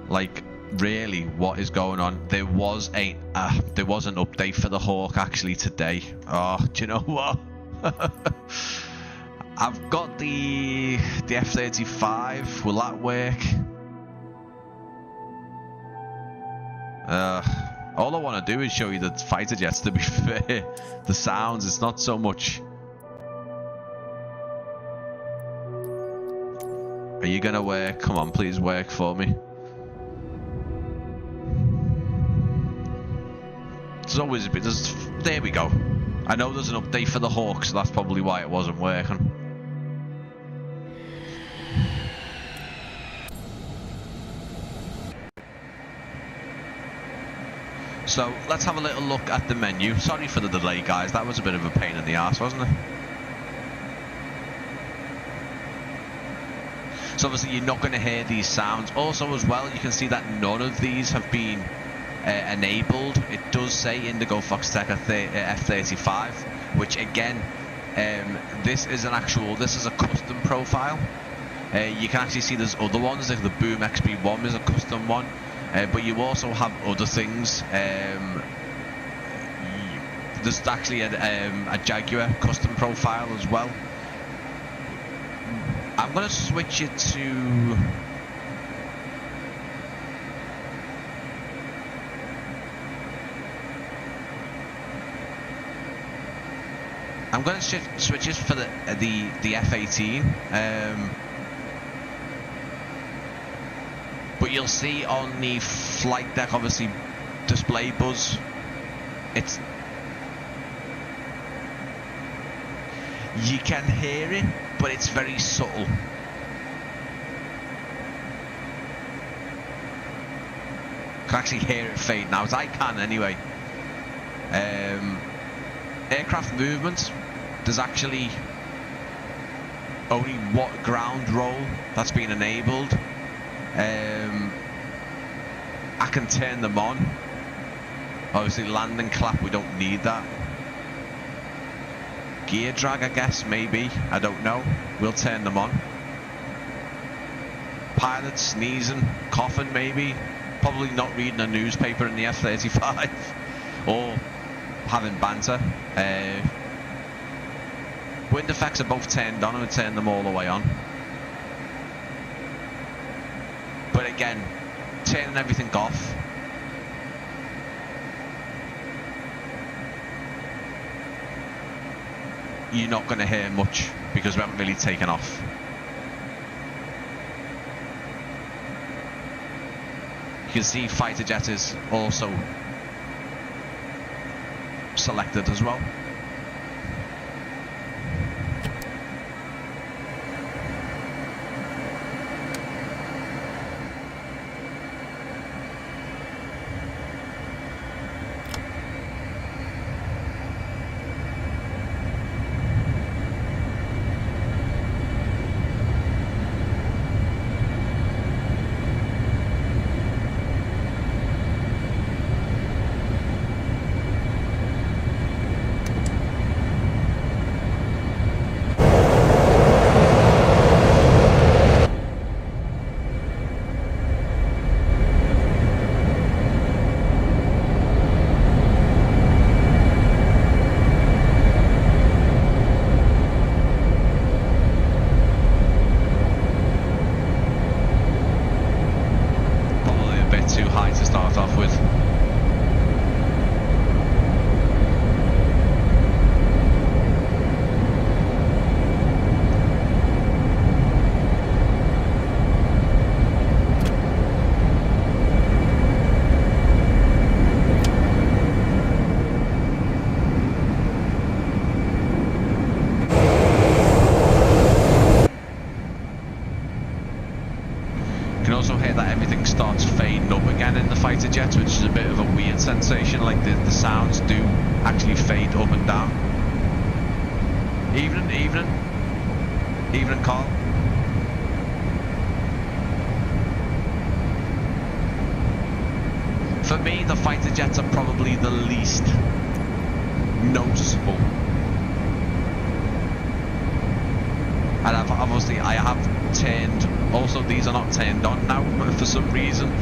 Like, really, what is going on? There was an update for the Hawk actually today. Oh, do you know what? I've got the F-35. Will that work? All I want to do is show you the fighter jets, to be fair. The sounds, it's not so much. Are you gonna work? Come on, please work for me. There's always a bit. There we go. I know there's an update for the Hawk, so that's probably why it wasn't working. So let's have a little look at the menu. Sorry for the delay, guys. That was a bit of a pain in the arse, wasn't it? So obviously you're not going to hear these sounds. Also as well, you can see that none of these have been enabled. It does say Indigo Fox Tech F-35, which again, this is a custom profile. You can actually see there's other ones, like the Boom XP1 is a custom one, but you also have other things. There's actually a Jaguar custom profile as well. I'm going to switch it to... I'm going to switch it for the F-18, but you'll see on the flight deck, obviously, display buzz. You can hear it, but it's very subtle. Can actually hear it fade now, as I can anyway. Aircraft movement, there's actually only what ground roll that's been enabled. I can turn them on. Obviously landing clap, we don't need that. Gear drag, I guess, maybe, I don't know. We'll turn them on. pilot sneezing, coughing maybe, probably not reading a newspaper in the F-35, or having banter. Wind effects are both turned on, and we turn them all the way on. But again, turning everything off, you're not going to hear much because we haven't really taken off. You can see fighter jet is also selected as well. Sensation, like the sounds do actually fade up and down. Evening, Carl. For me, the fighter jets are probably the least noticeable. And I have turned. Also, these are not turned on now for some reason.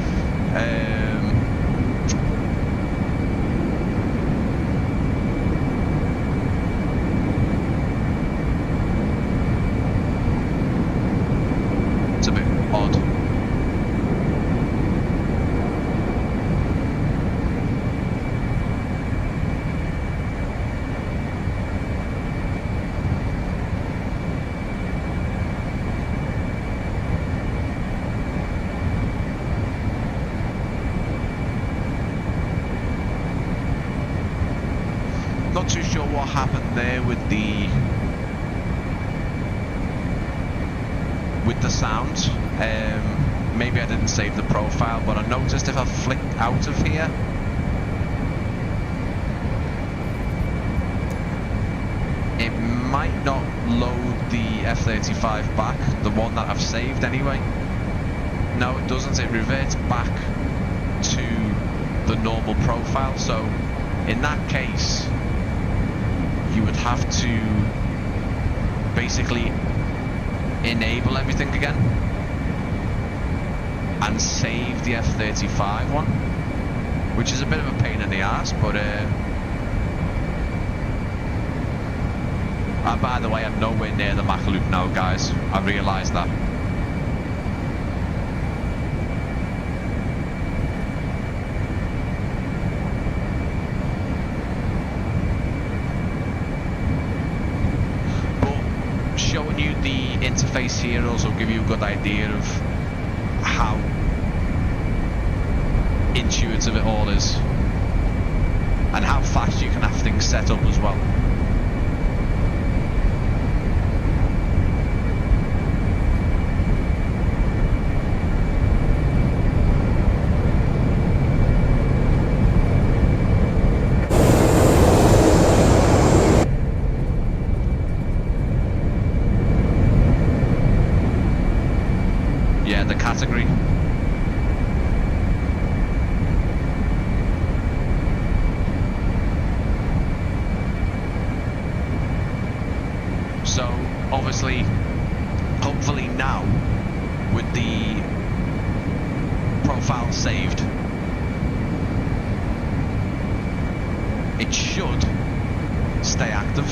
Not too sure what happened there with the sound. Maybe I didn't save the profile, but I noticed if I flick out of here, it might not load the F-35 back, the one that I've saved anyway. No, it doesn't. It reverts back to the normal profile. So in that case, you would have to basically enable everything again and save the F-35 one, which is a bit of a pain in the ass, but by the way, I'm nowhere near the Mach loop now, guys. I realised that. Showing you the interface here also give you a good idea of how intuitive it all is and how fast you can have things set up as well. Category. So obviously, hopefully now with the profile saved, it should stay active.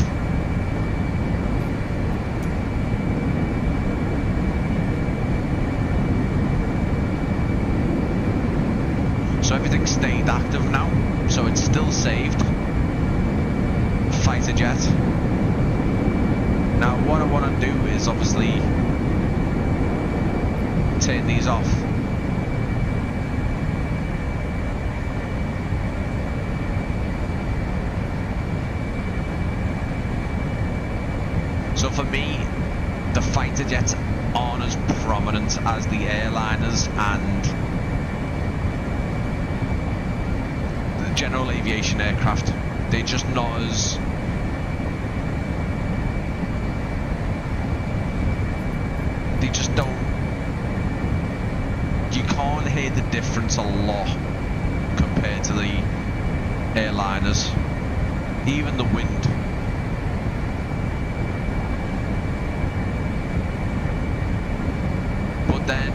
So everything stayed active now, so it's still saved. Fighter jet. Now what I want to do is obviously turn these off. So for me, the fighter jets aren't as prominent as the airliners and the general aviation aircraft. They're just not as... They just don't... You can't hear the difference a lot compared to the airliners. Even the wind. But then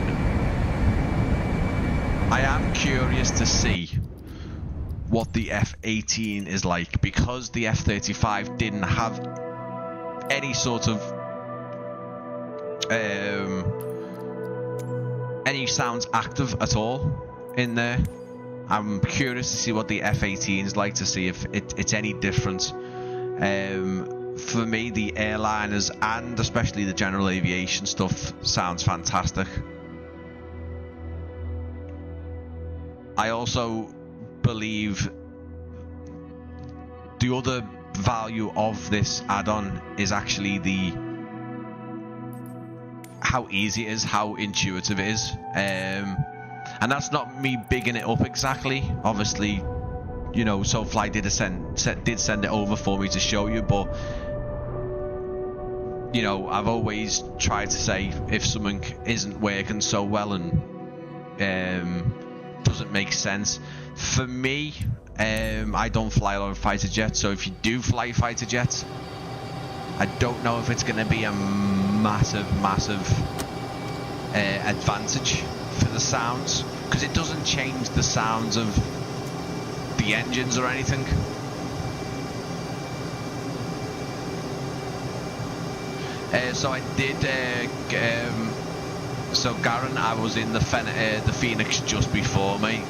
I am curious to see what the F-18 is like, because the F-35 didn't have any sort of any sounds active at all in there. I'm curious to see what the F-18 is like, to see if it's any different. For me, the airliners and especially the general aviation stuff sounds fantastic. I also believe the other value of this add-on is actually the how easy it is, how intuitive it is, and that's not me bigging it up exactly. Obviously, you know, SoFly did send it over for me to show you, but you know, I've always tried to say if something isn't working so well and doesn't make sense. For me, I don't fly a lot of fighter jets, so if you do fly fighter jets, I don't know if it's going to be a massive advantage for the sounds, because it doesn't change the sounds of the engines or anything. So I did so Garen, I was in the Phoenix just before me,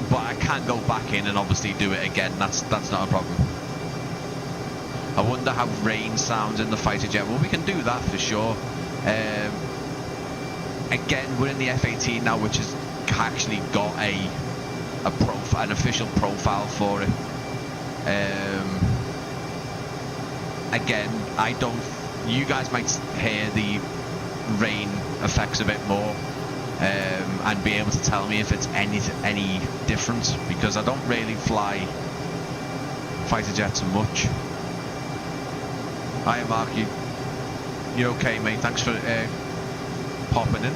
but I can go back in and obviously do it again. That's not a problem. I wonder how rain sounds in the fighter jet. Well, we can do that for sure. Again, we're in the F-18 now, which has actually got an official profile for it. Again, you guys might hear the rain effects a bit more, and be able to tell me if it's any different, because I don't really fly fighter jets much. Hi Mark, you okay, mate? Thanks for popping in.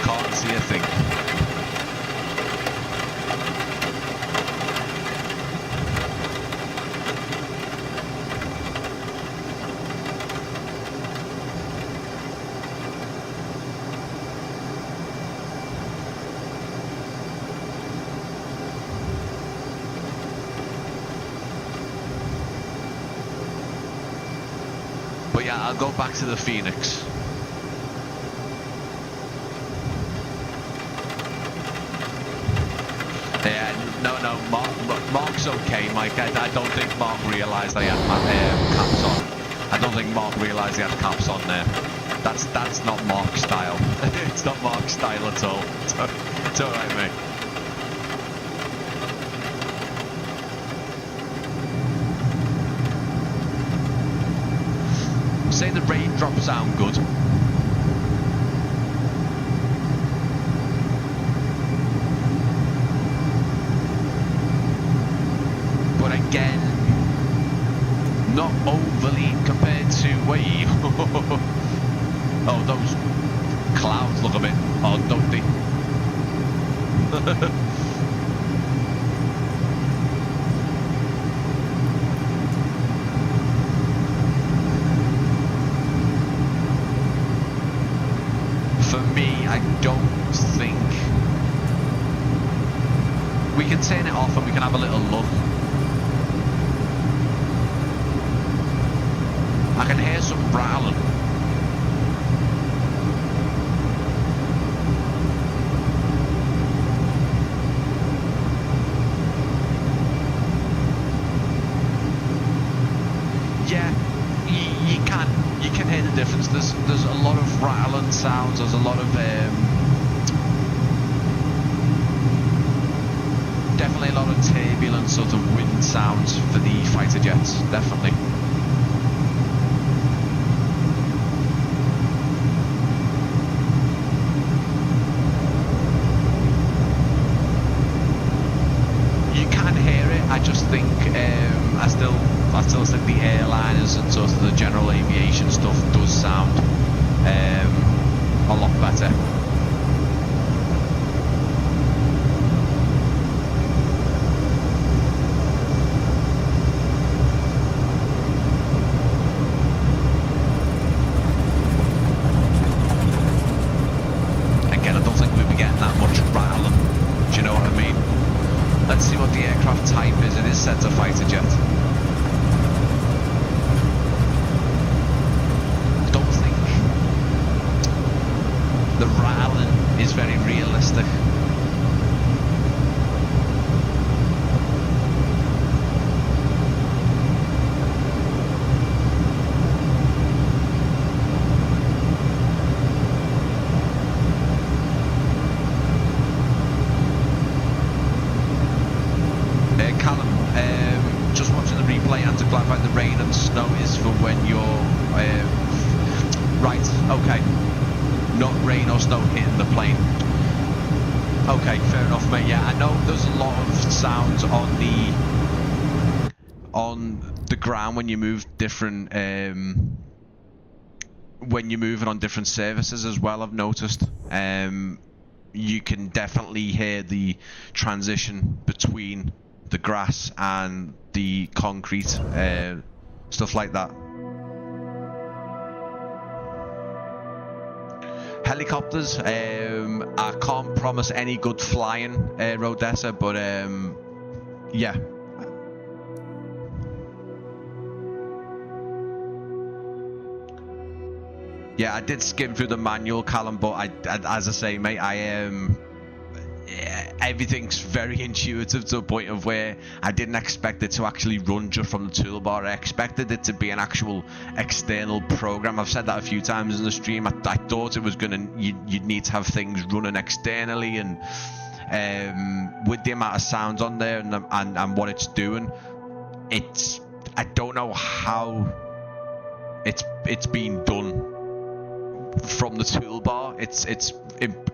Can't see a thing. But yeah, I'll go back to the Phoenix. Yeah, no, Mark's okay, Mike. I don't think Mark realised I had my caps on. I don't think Mark realised he had caps on there. That's not Mark's style. It's not Mark's style at all. It's alright, mate. Say the raindrops sound good. But again, not overly compared to wait. Oh, those clouds look a bit odd, don't they? for me, I don't think we can turn it off and we can have a little look. I can hear some rattling. Yeah, you can hear the difference. There's a lot of rattling sounds. There's a lot of definitely a lot of turbulent sort of wind sounds for the fighter jets. Definitely. You can hear it. I just think I still think the airliners and sort of the general aviation stuff does sound a lot better. Again, I don't think we'll be getting that much rattling. Do you know what I mean? Let's see what the aircraft type is. It is set to fighter jet. The rattling is very realistic. Callum, just watching the replay and to clarify, the rain and snow is for when you're right, okay. Not rain or snow hitting the plane. Okay, fair enough, mate. Yeah, I know there's a lot of sounds on the ground when you move different when you're moving on different surfaces as well. I've noticed. You can definitely hear the transition between the grass and the concrete, stuff like that. Helicopters, I can't promise any good flying, Rodessa, but yeah. Yeah, I did skim through the manual, Callum, but I as I say, mate, everything's very intuitive to a point of where I didn't expect it to actually run just from the toolbar. I expected it to be an actual external program. I've said that a few times in the stream. I thought it was you'd need to have things running externally, and with the amount of sounds on there and what it's doing, I don't know how it's been done from the toolbar.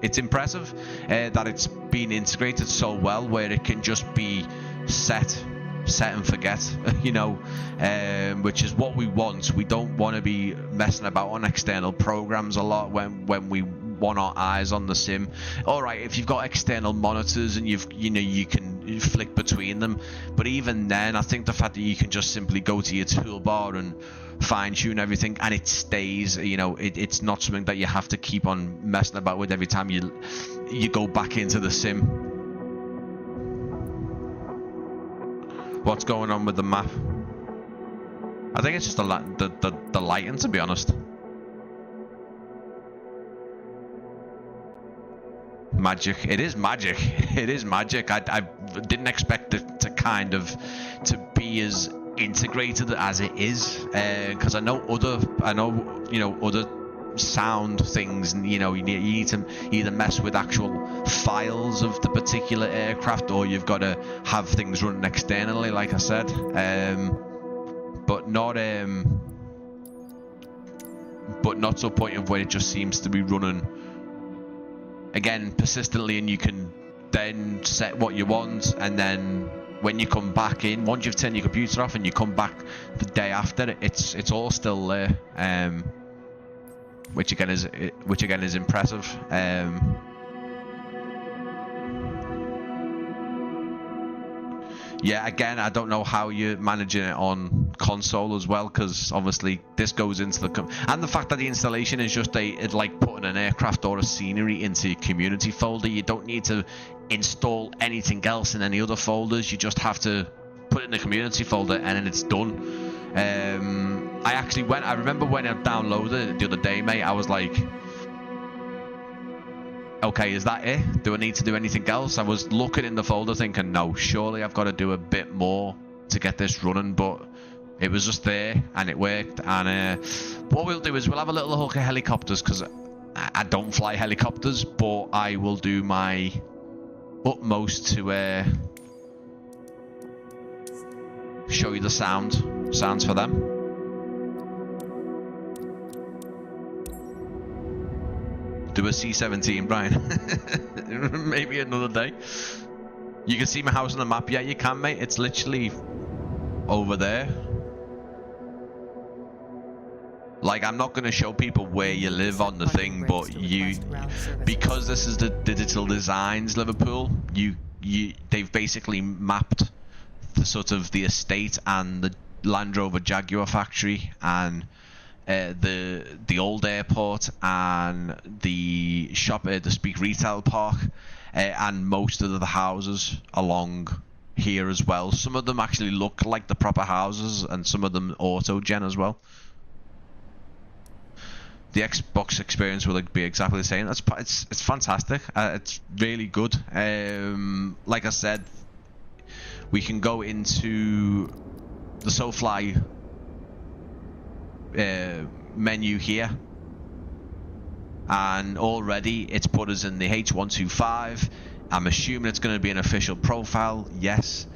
It's impressive that it's been integrated so well, where it can just be set and forget, you know, which is what we want. We don't want to be messing about on external programs a lot when we want our eyes on the sim. All right, if you've got external monitors and you can flick between them, but even then, I think the fact that you can just simply go to your toolbar and fine-tune everything and it stays, you know, it's not something that you have to keep on messing about with every time you go back into the sim. What's going on with the map? I think it's just the lighting, to be honest. Magic. It is magic. It is magic. I didn't expect it to be as integrated as it is, because I know other sound things, and you need to either mess with actual files of the particular aircraft, or you've got to have things running externally, like I said, but not to a point of where it just seems to be running again persistently, and you can then set what you want, and then when you come back in, once you've turned your computer off and you come back the day after, it's all still there, which again is impressive. Yeah, again, I don't know how you're managing it on console as well, because obviously this goes into the and the fact that the installation is just it's like putting an aircraft or a scenery into your community folder. You don't need to install anything else in any other folders. You just have to put it in the community folder and then it's done. I remember when I downloaded it the other day, mate, I was like, okay, is that it? Do I need to do anything else? I was looking in the folder thinking, no, surely I've got to do a bit more to get this running, but it was just there and it worked. And what we'll do is we'll have a little look at helicopters, because I don't fly helicopters, but I will do my utmost to show you the sounds for them. Do a C-17, Brian. Maybe another day. You can see my house on the map. Yeah, you can, mate. It's literally over there. Like, I'm not going to show people where you live on the thing, but because this is the digital designs Liverpool, they've basically mapped the sort of the estate and the Land Rover Jaguar factory and the old airport and the shop, the Speak Retail Park, and most of the houses along here as well. Some of them actually look like the proper houses, and some of them auto-gen as well. The Xbox experience will be exactly the same. It's fantastic. It's really good. Like I said, we can go into the SoFly menu here, and already it's put us in the H125. I'm assuming it's going to be an official profile, yes.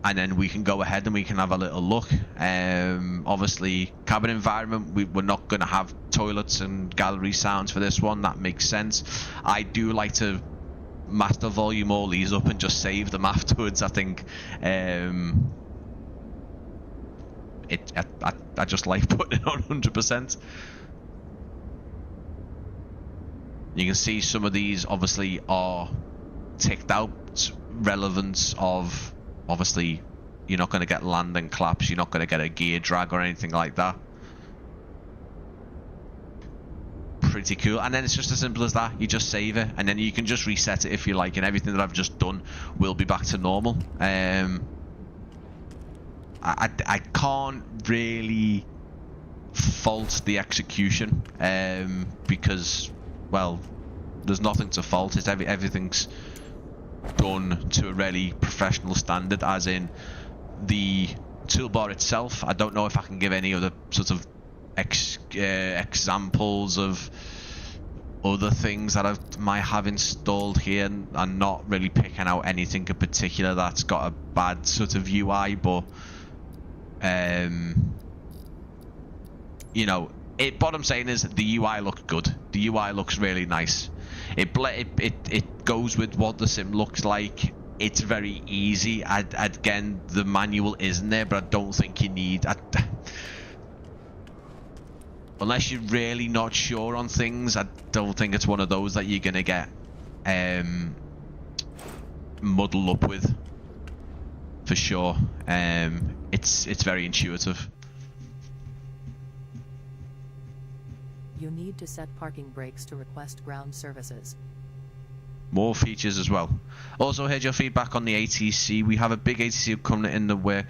And then we can go ahead and we can have a little look. Obviously, cabin environment, we're not going to have toilets and gallery sounds for this one. That makes sense. I do like to master volume all these up and just save them afterwards. I think I just like putting it on 100%. You can see some of these obviously are ticked out. Relevance of, obviously, you're not going to get landing claps, you're not going to get a gear drag or anything like that. Pretty cool. And then it's just as simple as that. You just save it, and then you can just reset it if you like, and everything that I've just done will be back to normal. I can't really fault the execution, because, well, there's nothing to fault. It's everything's done to a really professional standard, as in the toolbar itself. I don't know if I can give any other sort of examples of other things that I might have installed here, and I'm not really picking out anything in particular that's got a bad sort of UI, but you know, what I'm saying is the UI looks good. The UI looks really nice. It goes with what the sim looks like. It's very easy. Again, the manual isn't there, but I don't think you need. Unless you're really not sure on things, I don't think it's one of those that you're gonna get muddled up with, for sure. It's very intuitive. You need to set parking brakes to request ground services. More features as well. Also, heard your feedback on the ATC. We have a big ATC coming in the way.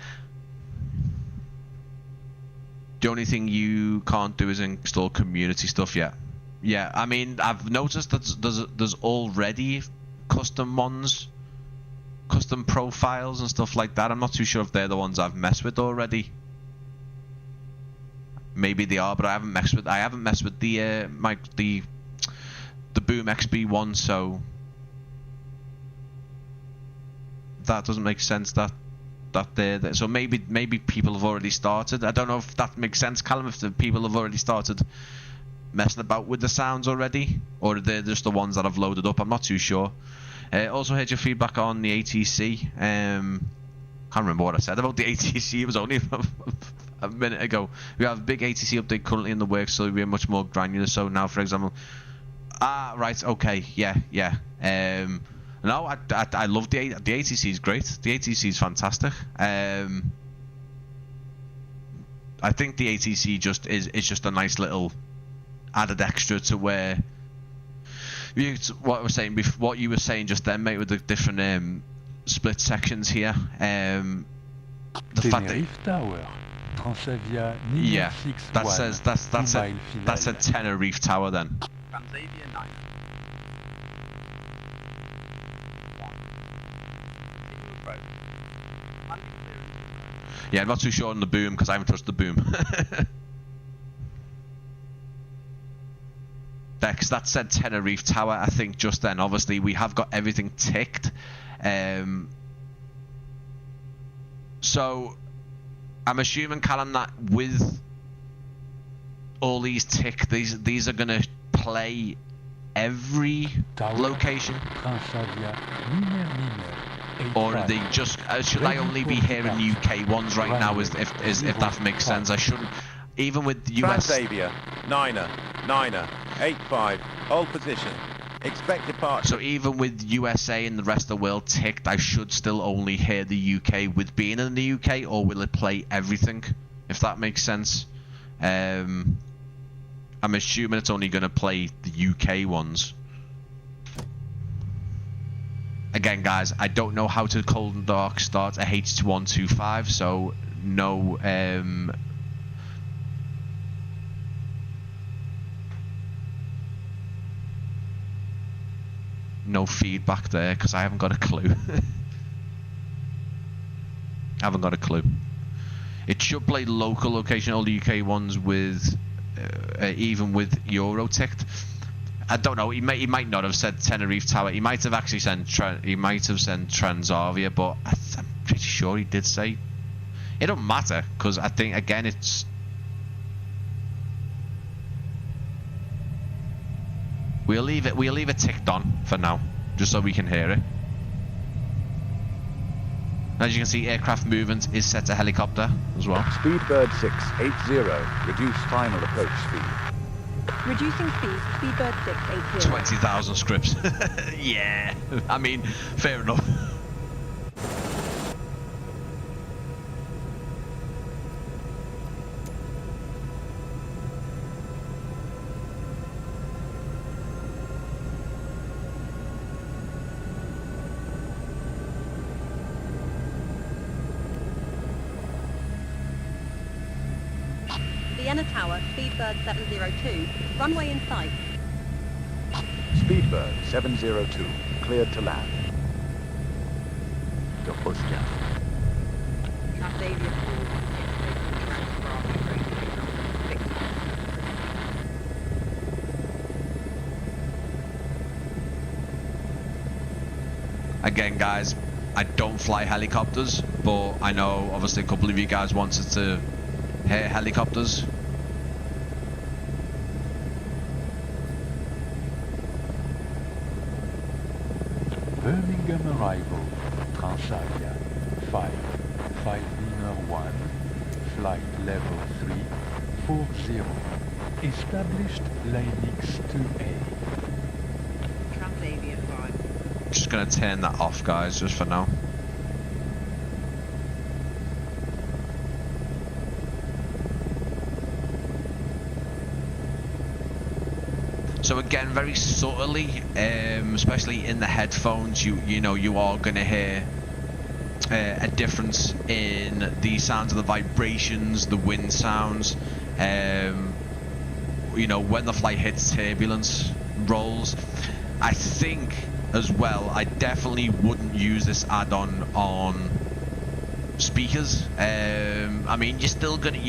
The only thing you can't do is install community stuff yet. Yeah, I mean, I've noticed that there's already custom ones, custom profiles and stuff like that. I'm not too sure if they're the ones I've messed with already. Maybe they are, but I haven't messed with the the Boom XB one, so that doesn't make sense. That there. So maybe people have already started. I don't know if that makes sense, Callum. If the people have already started messing about with the sounds already, or they're just the ones that I've loaded up. I'm not too sure. Also heard your feedback on the ATC. Can't remember what I said about the ATC. It was only a minute ago. We have a big ATC update currently in the works, so we're much more granular. So now, for example, right, okay, yeah. No, I love the ATC is great. The ATC is fantastic. I think the ATC just is just a nice little added extra to where what you were saying just then, mate, with the different split sections here. The fact that Tower, Transavia, yeah, that's a Tenerife Tower then. Transavia 9. Yeah, I'm not too sure on the boom because I haven't touched the boom. Because that said Tenerife Tower, I think just then. Obviously, we have got everything ticked. So, I'm assuming, Callum, that with all these ticked, these are going to play every location? Or are they just... should I only be hearing UK ones right now, if that makes sense? I shouldn't... Even with US... Transavia, Niner, 85, hold position, expect departure. So even with USA and the rest of the world ticked, I should still only hear the UK with being in the UK, or will it play everything, if that makes sense? I'm assuming it's only going to play the UK ones. Again, guys, I don't know how to cold and dark start a H2125, so no... no feedback there because I haven't got a clue. I haven't got a clue. It should play local location, all the UK ones with even with Euro ticked. I don't know. He might not have said Tenerife Tower. He might have actually sent Transavia, but I'm pretty sure he did say. It don't matter because I think again it's. We'll leave it ticked on for now, just so we can hear it. As you can see, aircraft movement is set to helicopter as well. Speedbird 680, reduce final approach speed. Reducing speed, Speedbird 680. 20,000 scripts. Yeah, I mean, fair enough. Vienna Tower, Speedbird 702, runway in sight. Speedbird 702, cleared to land. Kapustka. Transavia 4, Again, guys, I don't fly helicopters, but I know obviously a couple of you guys wanted to hear helicopters. Birmingham arrival, Transavia, 5 Liner 1, flight level 340, established Linux 2A. Transavia 5. Just gonna turn that off, guys, just for now. So again, very subtly, especially in the headphones, you know you are going to hear a difference in the sounds of the vibrations, the wind sounds. You know, when the flight hits turbulence rolls. I think as well, I definitely wouldn't use this add-on on speakers. I mean, you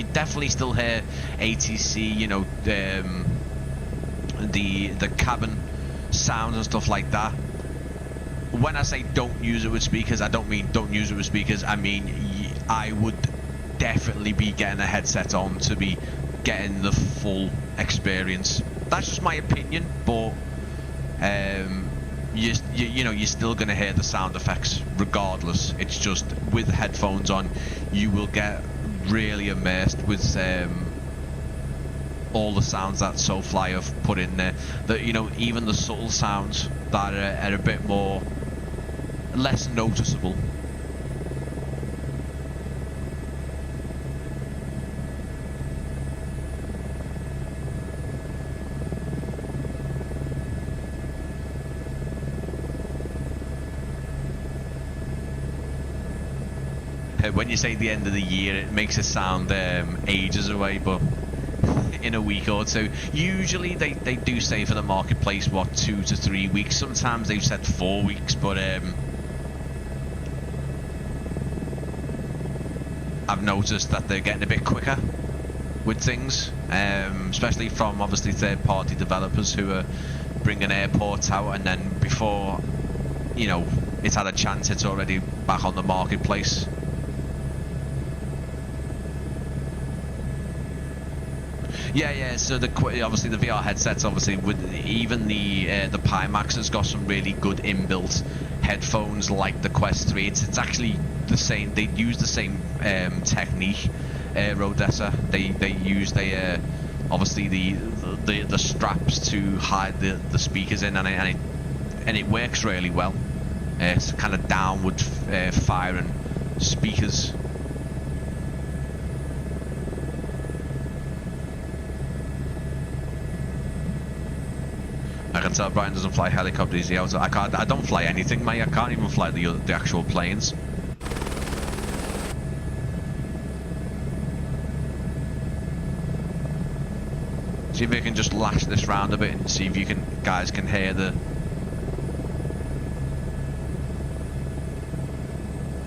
definitely still hear ATC, you know, the cabin sounds and stuff like that. When I say don't use it with speakers, I don't mean don't use it with speakers. I mean I would definitely be getting a headset on to be getting the full experience. That's just my opinion, but you know, you're still going to hear the sound effects regardless. It's just with headphones on, you will get really immersed with all the sounds that SoFly have put in there. That, you know, even the subtle sounds that are a bit more less noticeable. When you say the end of the year, it makes it sound ages away, but in a week or two. Usually they do say for the marketplace, what, 2 to 3 weeks. Sometimes they've said 4 weeks, but I've noticed that they're getting a bit quicker with things, especially from obviously third-party developers who are bringing airports out, and then before, you know, it's had a chance, it's already back on the marketplace. Yeah. So obviously the VR headsets, obviously with even the Pimax has got some really good inbuilt headphones like the Quest 3. It's actually the same. They use the same technique. Rodessa. They use obviously the straps to hide the speakers in, and it works really well. It's kind of downward firing speakers. I can tell Brian doesn't fly helicopters. I don't fly anything, mate. I can't even fly the actual planes. See if we can just lash this round a bit and see if you guys can hear the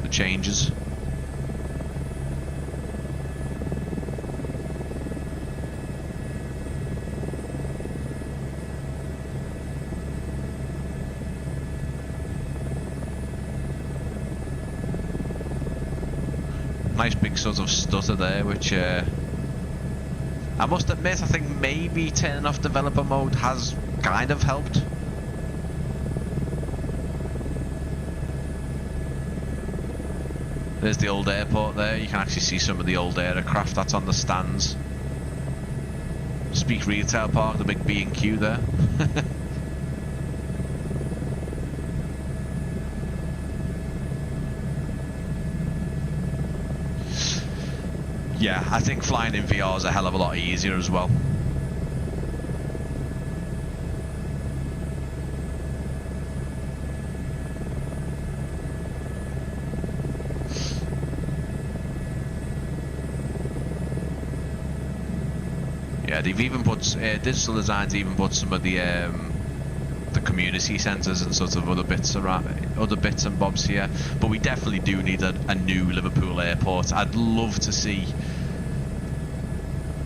changes. Nice big sort of stutter there, which I must admit, I think maybe turning off developer mode has kind of helped. There's the old airport there. You can actually see some of the old aircraft that's on the stands. Speak Retail Park, the big B&Q there. Yeah, I think flying in VR is a hell of a lot easier as well. Yeah, they've even put Digital Design's even put some of the community centres and sort of other bits and bobs here. But we definitely do need a new Liverpool airport. I'd love to see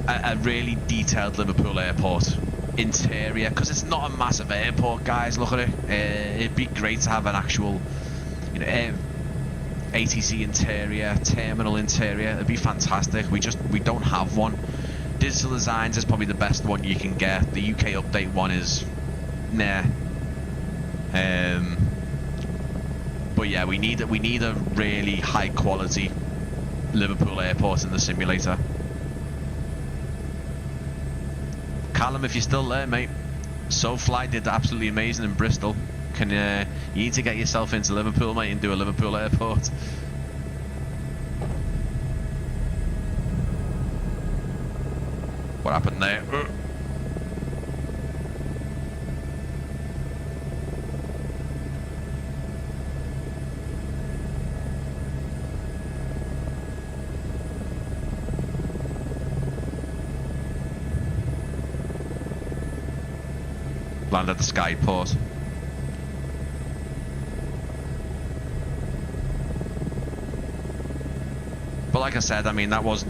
a really detailed Liverpool airport interior, because it's not a massive airport, guys. Look at it. It'd be great to have an actual, you know, ATC interior, terminal interior. It'd be fantastic. We don't have one. Digital Designs is probably the best one you can get. The UK update one is nah. But yeah, we need a really high quality Liverpool airport in the simulator. Callum, if you're still there, mate, SoFly did absolutely amazing in Bristol. You need to get yourself into Liverpool, mate, and do a Liverpool airport. What happened there? Land at the Skyport. But like I said, I mean that was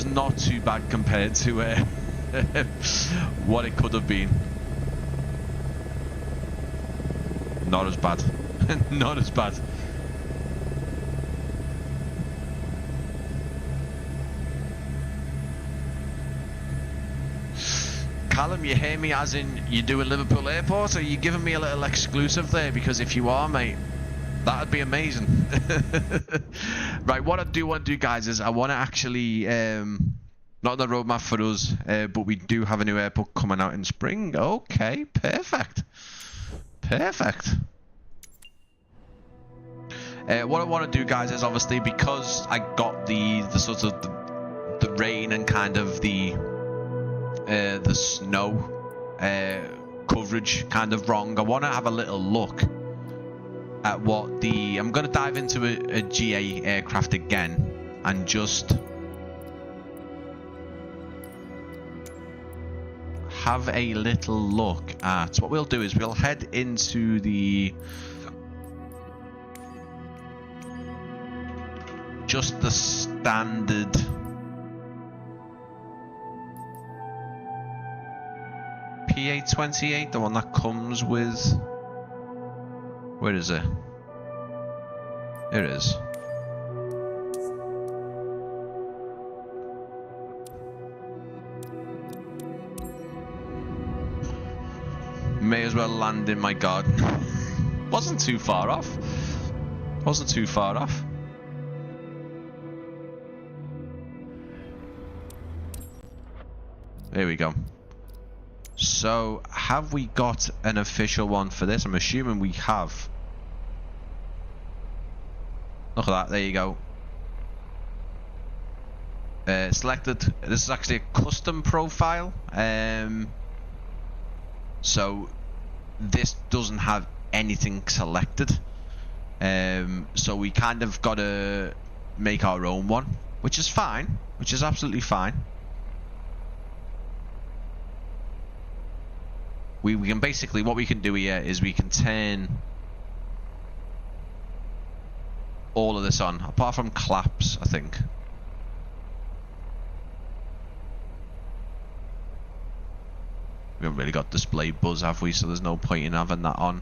not too bad compared to what it could have been. Not as bad. Not as bad. Callum, you hear me as in you do a Liverpool airport, or are you giving me a little exclusive there? Because if you are, mate, that'd be amazing. Right, what I do want to do, guys, is I want to actually, not on the roadmap for us, but we do have a new airport coming out in spring. Okay, perfect. Perfect. What I want to do, guys, is obviously because I got the sort of the rain and kind of the snow coverage kind of wrong. I want to have a little look at what the... I'm going to dive into a GA aircraft again and just have a little look at... What we'll do is we'll head into the... just the standard PA-28, the one that comes with... Where is it? Here it is. May as well land in my garden. Wasn't too far off. Wasn't too far off. There we go. So, have we got an official one for this? I'm assuming we have. Look at that, there you go. Selected. This is actually a custom profile. So, this doesn't have anything selected. So we kind of got to make our own one, which is fine, which is absolutely fine. We can basically, what we can do here is we can turn all of this on, apart from claps, I think. We haven't really got display buzz, have we? So there's no point in having that on.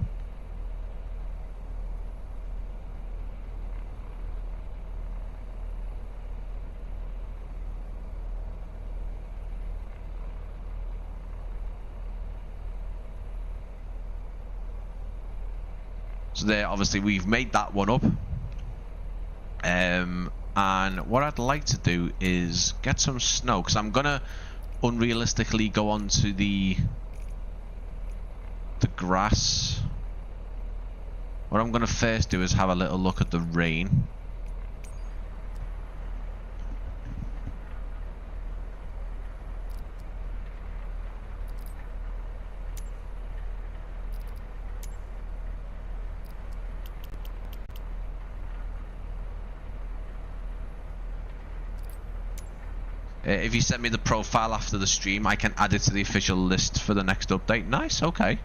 So there, obviously, we've made that one up. And what I'd like to do is get some snow, because I'm gonna unrealistically go onto the grass. What I'm gonna first do is have a little look at the rain. If you send me the profile after the stream, I can add it to the official list for the next update. Nice, okay.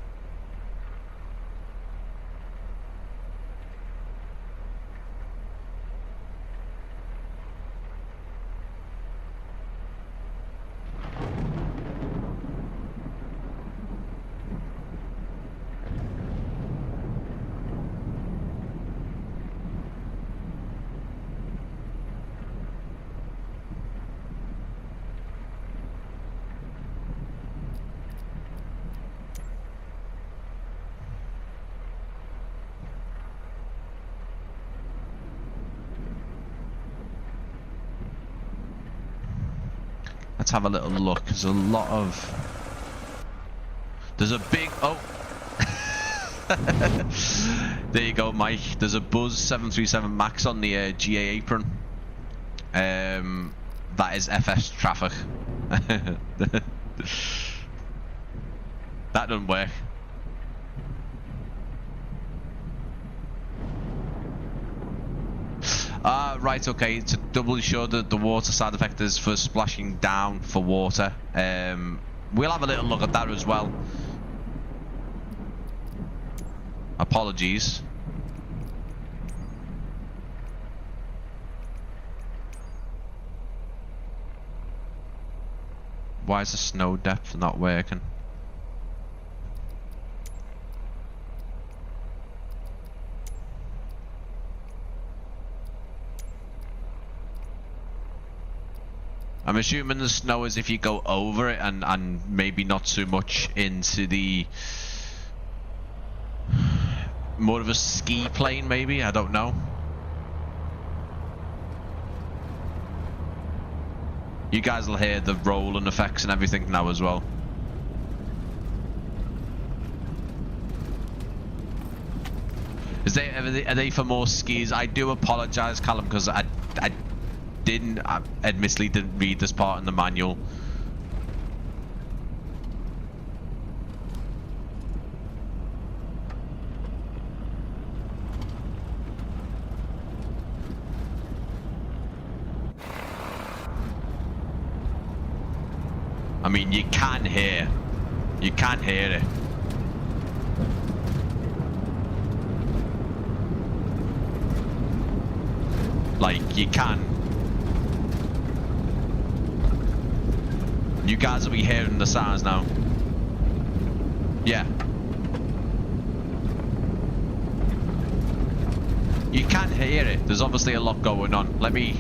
Let's have a little look. There's a lot of... There's a big... Oh! There you go, Mike. There's a Buzz 737 Max on the GA apron. That is FS traffic. That doesn't work. Right, okay, to doubly sure that the water side effect is for splashing down for water. We'll have a little look at that as well. Apologies. Why is the snow depth not working? I'm assuming the snow is if you go over it and maybe not too much into the... more of a ski plane maybe, I don't know. You guys will hear the rolling effects and everything now as well. Are they for more skis? I do apologise, Callum, because I admittedly didn't read this part in the manual. I mean, you can hear it. Like, you can. You guys will be hearing the sounds now. Yeah. You can hear it. There's obviously a lot going on. Let me...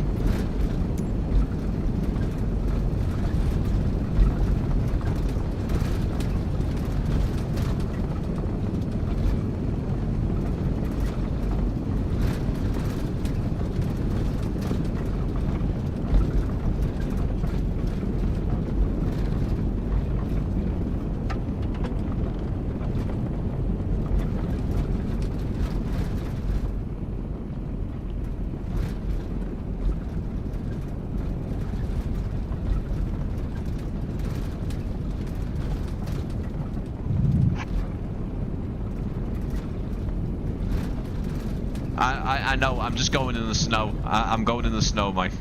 I know, I'm just going in the snow. I'm going in the snow, Mike.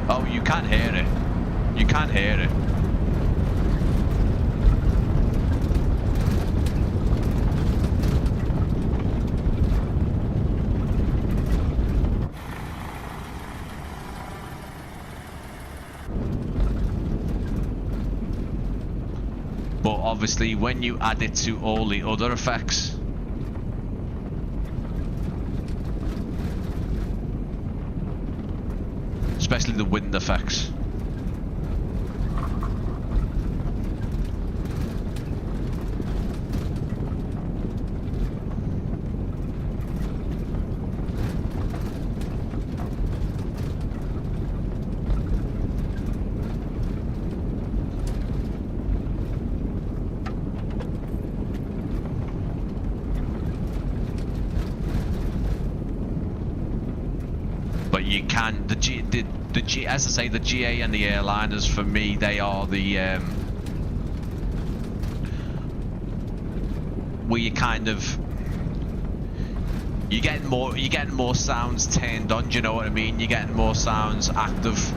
Oh, you can hear it. You can hear it. But obviously, when you add it to all the other effects, especially the wind effects. But you can, as I say, the GA and the Airliners, for me, they are the where you kind of you're getting more sounds turned on. Do you know what I mean? You're getting more sounds active.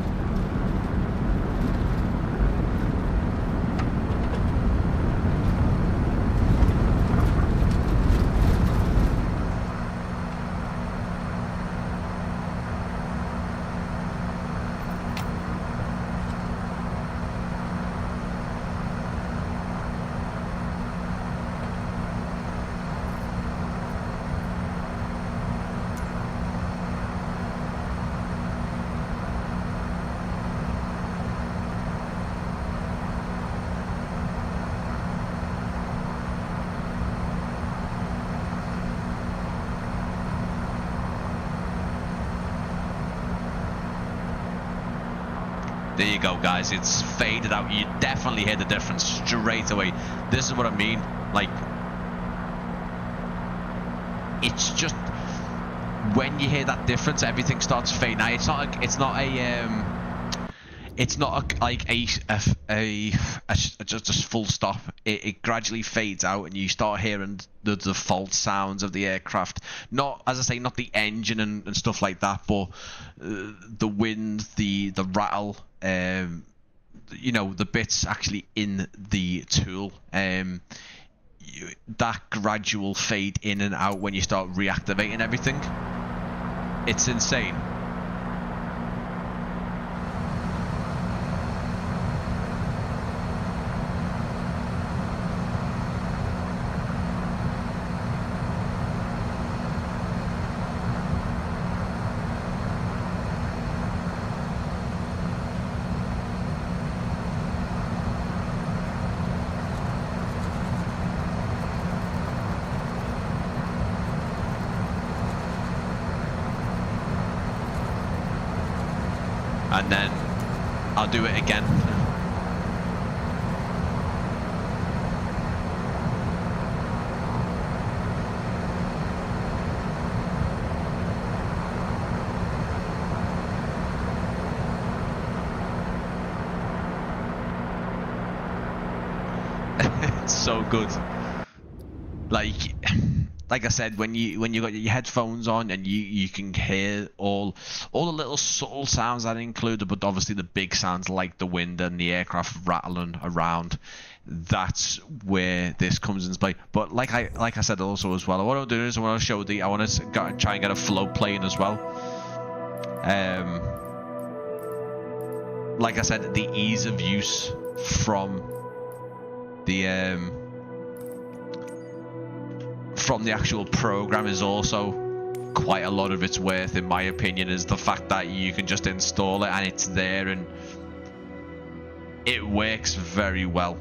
There you go, guys. It's faded out. You definitely hear the difference straight away. This is what I mean. Like, it's just when you hear that difference, everything starts fading out. It's not like just a full stop. It gradually fades out, and you start hearing the default sounds of the aircraft. Not, as I say, not the engine and stuff like that, but the wind, the rattle, you know, the bits actually in the tool. That gradual fade in and out when you start reactivating everything. It's insane. and then I'll do it again. It's so good. Like I said, when you got your headphones on and you can hear all the little subtle sounds that are included, but obviously the big sounds like the wind and the aircraft rattling around. That's where this comes into play. But like I said also as well, what I'll do is I want to show I want to try and get a float plane as well. Like I said, the ease of use from the actual program is also quite a lot of its worth, in my opinion, is the fact that you can just install it and it's there and it works very well.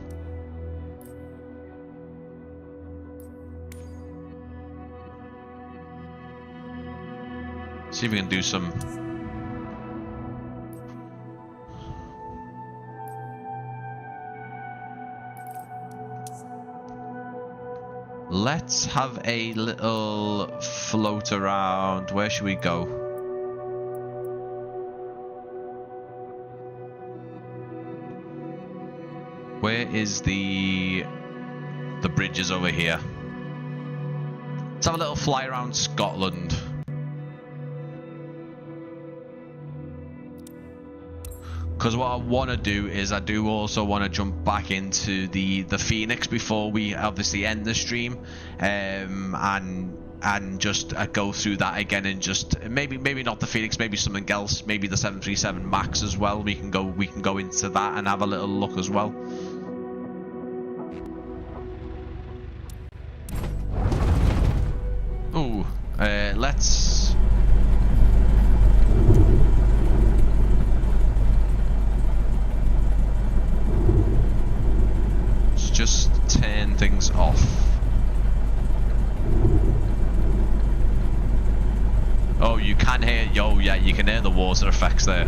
See if we can do some. Let's have a little float around. Where should we go? Where is the bridges over here? Let's have a little fly around Scotland. Because what I want to do is I do also want to jump back into the Phoenix before we obviously end the stream, and just go through that again, and just maybe not the Phoenix, maybe something else, maybe the 737 Max as well. We can go into that and have a little look as well. Ooh, let's. Just turn things off. Oh, you can hear. Oh, yeah, you can hear the water effects there.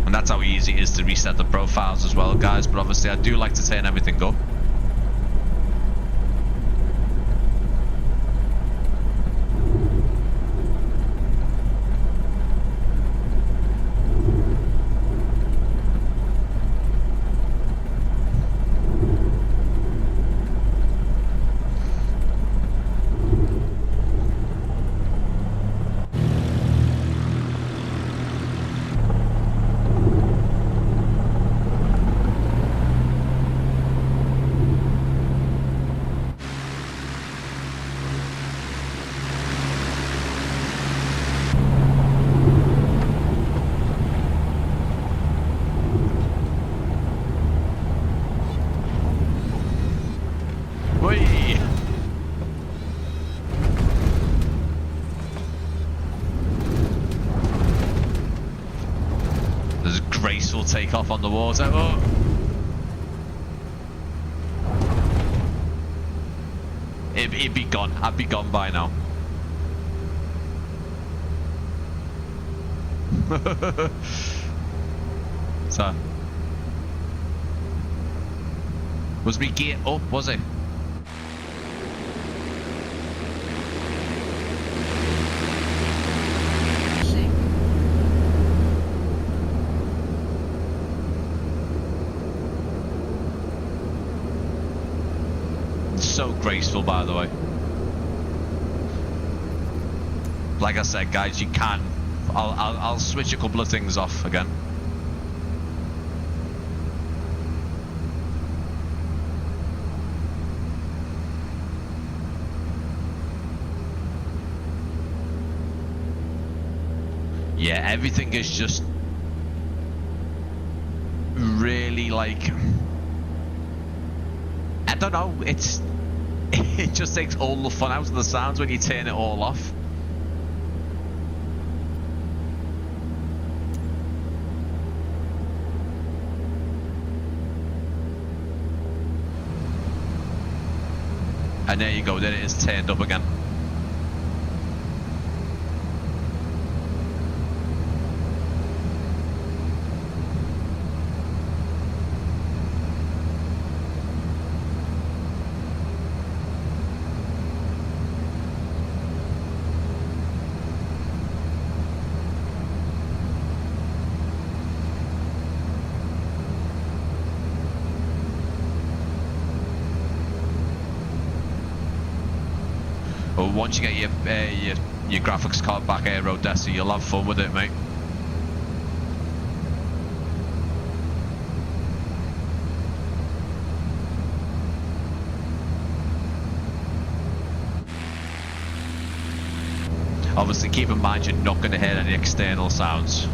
That's how easy it is to reset the profiles as well, guys, but obviously I do like to turn everything up. Graceful takeoff on the water. Oh. It'd be gone. I'd be gone by now. So, was me gear up? Was it? So graceful, by the way. Like I said, guys, you can. I'll switch a couple of things off again. Yeah, everything is just really like, I don't know, it just takes all the fun out of the sounds when you turn it all off. And there you go, there it is turned up again. Well, once you get your graphics card back, AeroDesa, you'll have fun with it, mate. Obviously, keep in mind you're not going to hear any external sounds.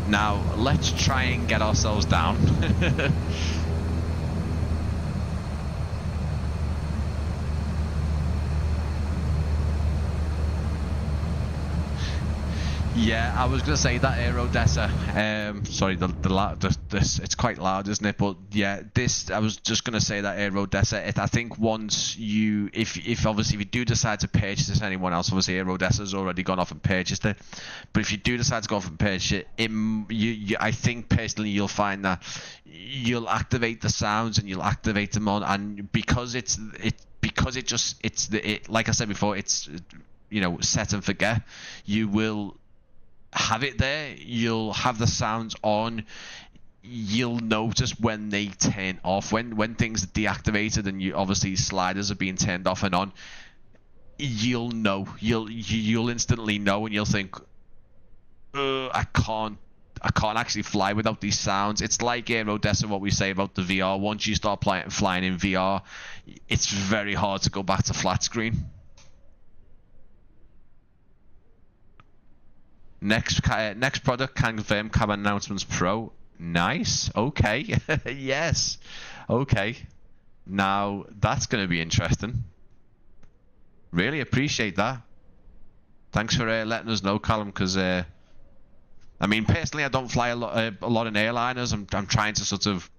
Now, let's try and get ourselves down. Yeah, I was gonna say that AeroDesa. Sorry, this it's quite loud, isn't it? But yeah, this I was just gonna say that AeroDesa. I think once you, if obviously if you do decide to purchase this, anyone else, obviously AeroDesa's already gone off and purchased it. But if you do decide to go off and purchase it, I think personally you'll find that you'll activate the sounds and you'll activate them on, and because it's like I said before, it's set and forget. You will have it there, you'll have the sounds on, you'll notice when they turn off, when things are deactivated and you obviously sliders are being turned off and on, you'll know, you'll instantly know, and you'll think, I can't actually fly without these sounds. It's like AeroDesa, what we say about the VR. Once you start flying in VR, it's very hard to go back to flat screen. Next product, can confirm cabin announcements Pro. Nice. Okay. Yes. Okay. Now that's going to be interesting. Really appreciate that. Thanks for letting us know, Callum. Because I mean, personally, I don't fly a lot in airliners. I'm trying to sort of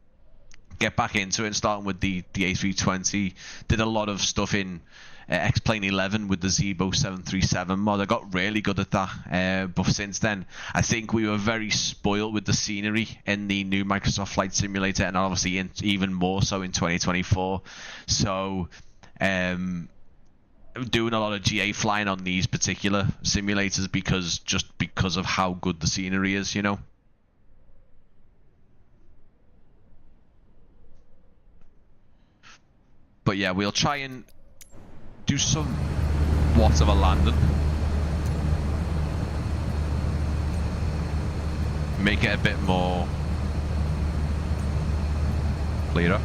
get back into it, starting with the A320. Did a lot of stuff in X-Plane 11 with the Zebo 737 mod. I got really good at that, but since then I think we were very spoiled with the scenery in the new Microsoft Flight Simulator, and obviously even more so in 2024. So doing a lot of GA flying on these particular simulators because of how good the scenery is, But yeah, we'll try and do somewhat of a landing. Make it a bit more clearer.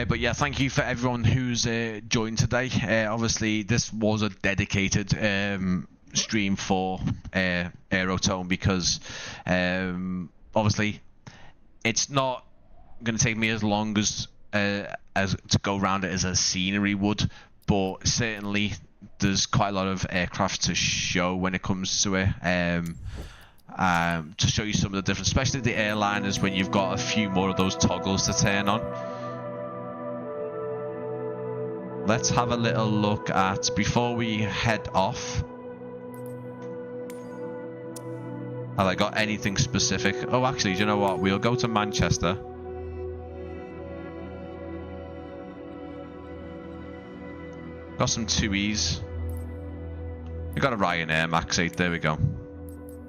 But yeah, thank you for everyone who's joined today. Obviously, this was a dedicated stream for AeroTone because obviously it's not going to take me as long as to go around it as a scenery would, but certainly there's quite a lot of aircraft to show when it comes to it. To show you some of the different, especially the airliners, when you've got a few more of those toggles to turn on. Let's have a little look at, before we head off, have I got anything specific? Oh, actually, do you know what? We'll go to Manchester. Got some 2Es. We got a Ryanair Max 8, there we go.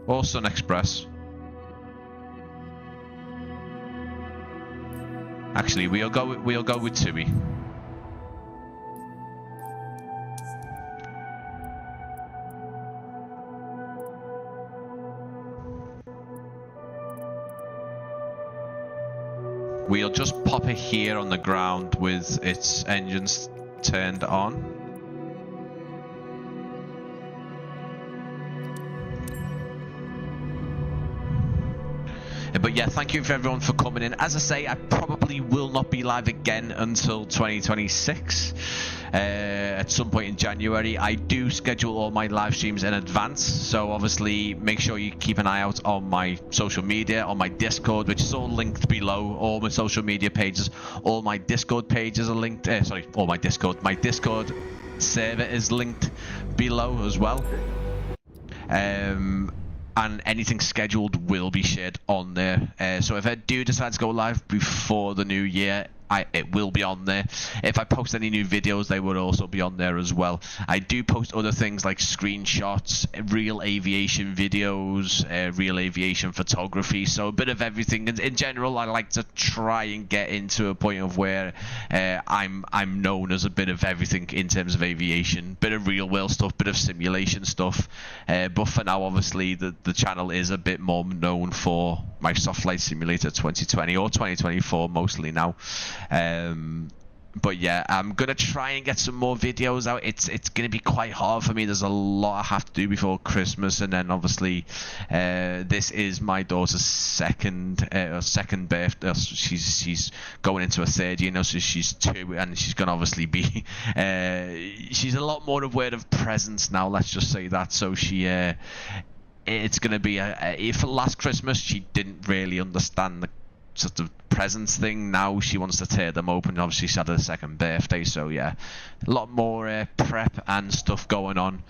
Or Sun Express. Actually, we'll go with Tobii. We'll just pop it here on the ground with its engines turned on. But yeah, thank you for everyone for coming in. As I say, I probably will not be live again until 2026. At some point in January. I do schedule all my live streams in advance, so obviously make sure you keep an eye out on my social media, on my Discord, which is all linked below. All my social media pages, all my Discord pages are linked. My Discord server is linked below as well. And anything scheduled will be shared on there. So if I do decide to go live before the new year, it will be on there. If I post any new videos, they will also be on there as well. I do post other things like screenshots, real aviation videos, real aviation photography, so a bit of everything. In general, I like to try and get into a point of where I'm known as a bit of everything in terms of aviation, bit of real world stuff, bit of simulation stuff. But for now, obviously, the channel is a bit more known for my SoFly Simulator 2020 or 2024 mostly now. But yeah, I'm gonna try and get some more videos out. It's gonna be quite hard for me. There's a lot I have to do before Christmas, and then obviously this is my daughter's second birthday. She's going into her third year now, so she's 2, and she's gonna obviously be she's a lot more aware of presents now, let's just say that. So she it's gonna be for last Christmas she didn't really understand the sort of presents thing. Now she wants to tear them open. Obviously she's had her second birthday, so yeah, a lot more prep and stuff going on.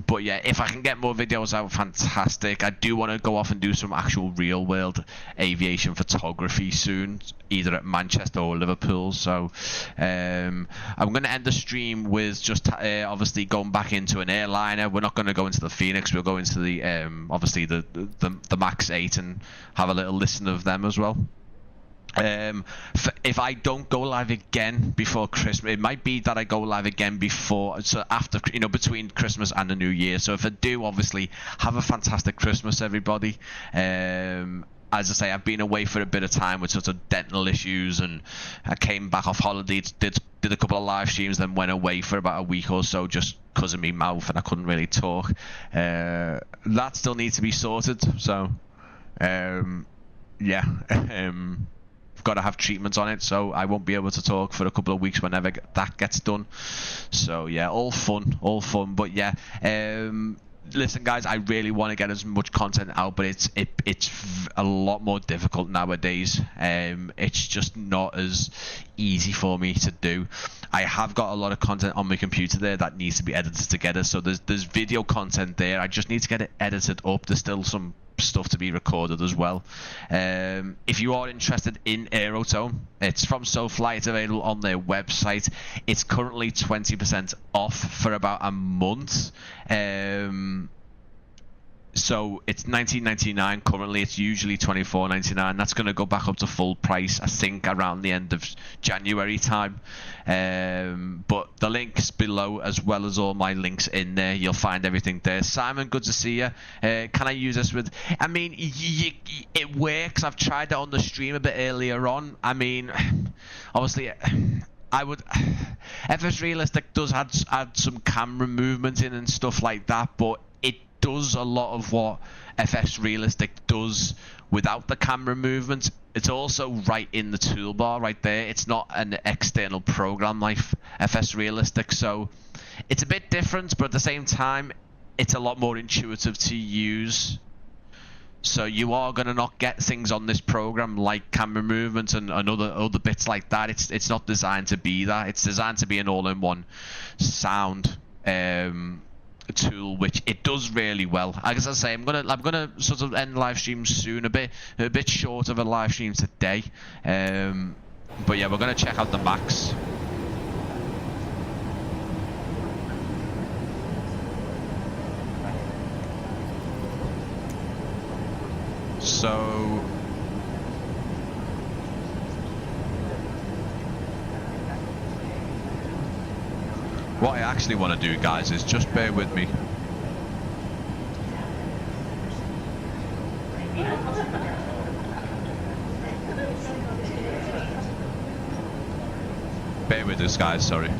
But yeah, if I can get more videos out, fantastic. I do want to go off and do some actual real world aviation photography soon, either at Manchester or Liverpool. So I'm going to end the stream with just obviously going back into an airliner. We're not going to go into the Phoenix. We'll go into the obviously the Max 8 and have a little listen of them as well. If I don't go live again before Christmas, it might be that I go live again after, between Christmas and the New Year. So if I do, obviously, have a fantastic Christmas, everybody. As I say, I've been away for a bit of time with sort of dental issues, and I came back off holiday, did a couple of live streams, then went away for about a week or so just because of my mouth and I couldn't really talk. That still needs to be sorted. So yeah. Got to have treatments on it, so I won't be able to talk for a couple of weeks whenever that gets done. So yeah, all fun. But yeah, listen guys, I really want to get as much content out, but it's a lot more difficult nowadays. It's just not as easy for me to do. I have got a lot of content on my computer there that needs to be edited together, so there's video content there. I just need to get it edited up. There's still some stuff to be recorded as well. If you are interested in AeroTone, it's from SoFly. It's available on their website. It's currently 20% off for about a month. So it's $19.99 currently. It's usually $24.99. That's going to go back up to full price, I think, around the end of January time. But the link's below, as well as all my links in there. You'll find everything there. Simon, good to see you. Can I use this with... I mean, it works. I've tried it on the stream a bit earlier on. I mean, obviously... I would... FS Realistic does add some camera movement in and stuff like that, but it does a lot of what FS Realistic does without the camera movement. It's also right in the toolbar right there. It's not an external program like FS Realistic, so it's a bit different, but at the same time it's a lot more intuitive to use. So you are going to not get things on this program like camera movement and other bits like that. It's not designed to be that. It's designed to be an all-in-one sound tool, which it does really well. As I say, I'm gonna sort of end live stream soon, a bit short of a live stream today. But yeah, we're gonna check out the Max. So what I actually want to do, guys, is just bear with me. Bear with us, guys, sorry.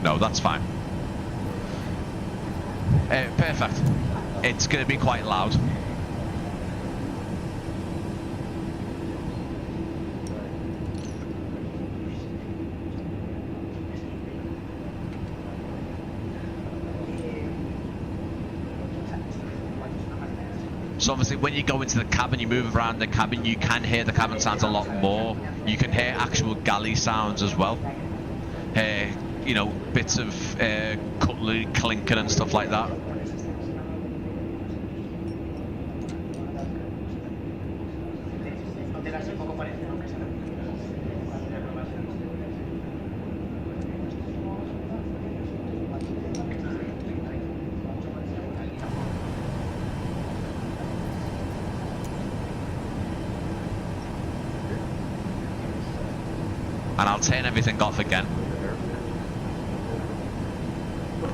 No, that's fine. Perfect. It's going to be quite loud. So obviously when you go into the cabin, you move around the cabin, you can hear the cabin sounds a lot more. You can hear actual galley sounds as well. You know, bits of cutlery clinking and stuff like that. And I'll turn everything off again.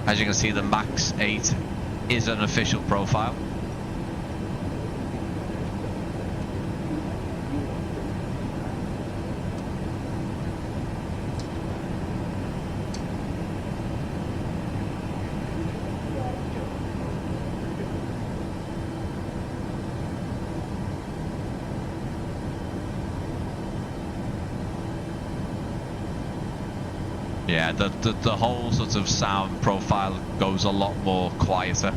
As you can see, the Max 8 is an official profile. Yeah, the whole sort of sound profile goes a lot more quieter.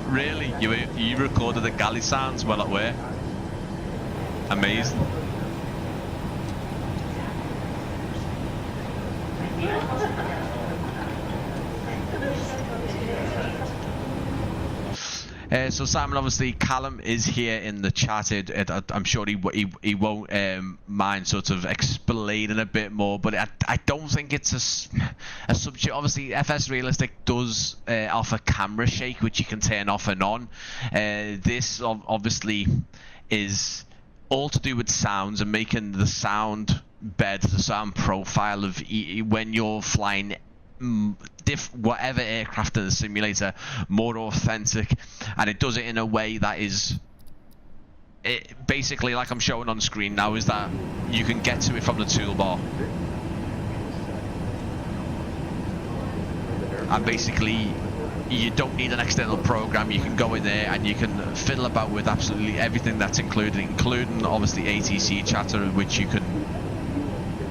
Really? You recorded the galley sounds while at work? Amazing. So Simon, obviously Callum is here in the chat. I'm sure he won't mind sort of explaining a bit more, but I don't think it's a subject. Obviously FS Realistic does offer camera shake, which you can turn off and on. This obviously is all to do with sounds and making the sound bed, the sound profile of when you're flying whatever aircraft in the simulator more authentic, and it does it in a way that is basically like I'm showing on screen now, is that you can get to it from the toolbar, and basically you don't need an external program. You can go in there and you can fiddle about with absolutely everything that's included, including obviously ATC chatter, which you can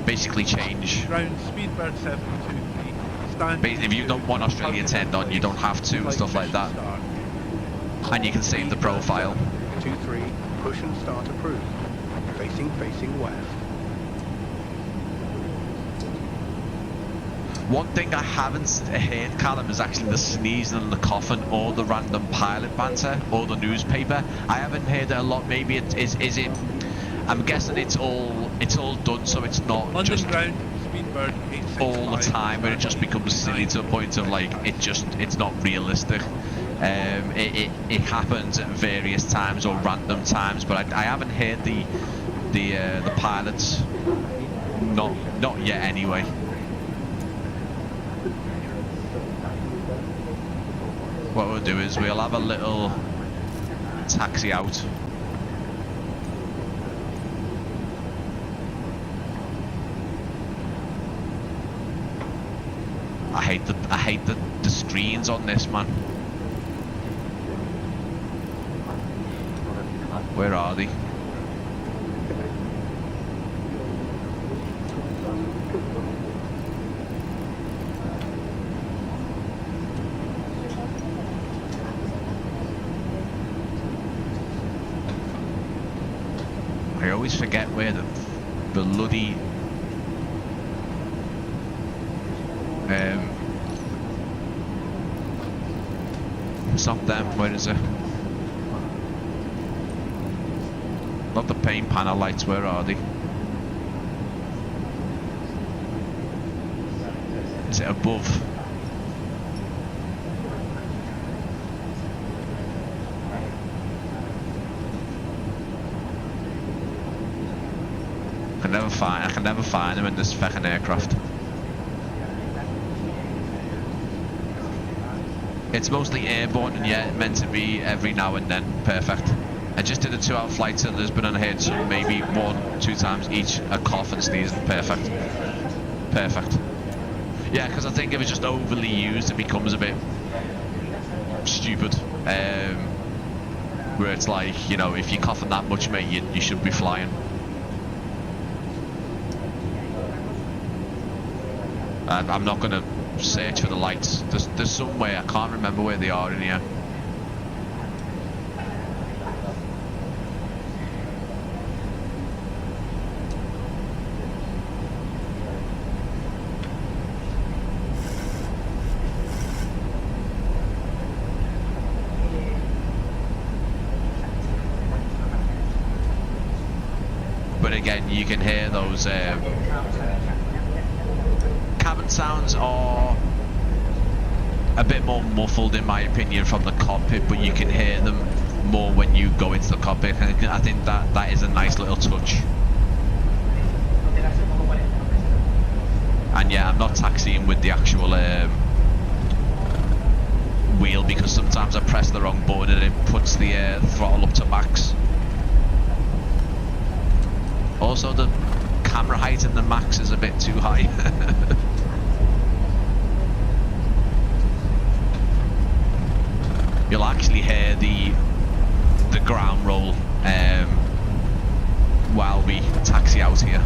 basically change. Ground Speedbird 723. If you've got one Australian turned on, you don't have to and stuff like that. And you can save the profile. 23, push and start approved. Facing west. One thing I haven't heard, Callum, is actually the sneezing and the coughing, or the random pilot banter, or the newspaper. I haven't heard it a lot. Maybe it is it. I'm guessing it's all done so it's not London just ground, Speedbird all the time, but it just becomes silly to the point of like it's not realistic. It happens at various times or random times, but I haven't heard the pilots, not yet anyway. What we'll do is we'll have a little taxi out. I hate the screens on this, man. Where are they? I always forget where the bloody stop them, where is it? Not the paint panel lights, where are they? Is it above? I can never find them in this fucking aircraft. It's mostly airborne and yeah, meant to be every now and then. Perfect. I just did a 2-hour flight to Lisbon and I heard some maybe 1-2 times each a cough and sneezing. Perfect. Perfect. Yeah, because I think if it's just overly used, it becomes a bit stupid. Where it's like, you know, if you're coughing that much, mate, you should be flying. And I'm not going to search for the lights. There's somewhere, I can't remember where they are in here. But again, you can hear those cabin sounds are a bit more muffled in my opinion from the cockpit, but you can hear them more when you go into the cockpit. I think that is a nice little touch. And yeah, I'm not taxiing with the actual wheel because sometimes I press the wrong button and it puts the throttle up to max. Also, the camera height in the Max is a bit too high. You'll actually hear the ground roll while we taxi out here.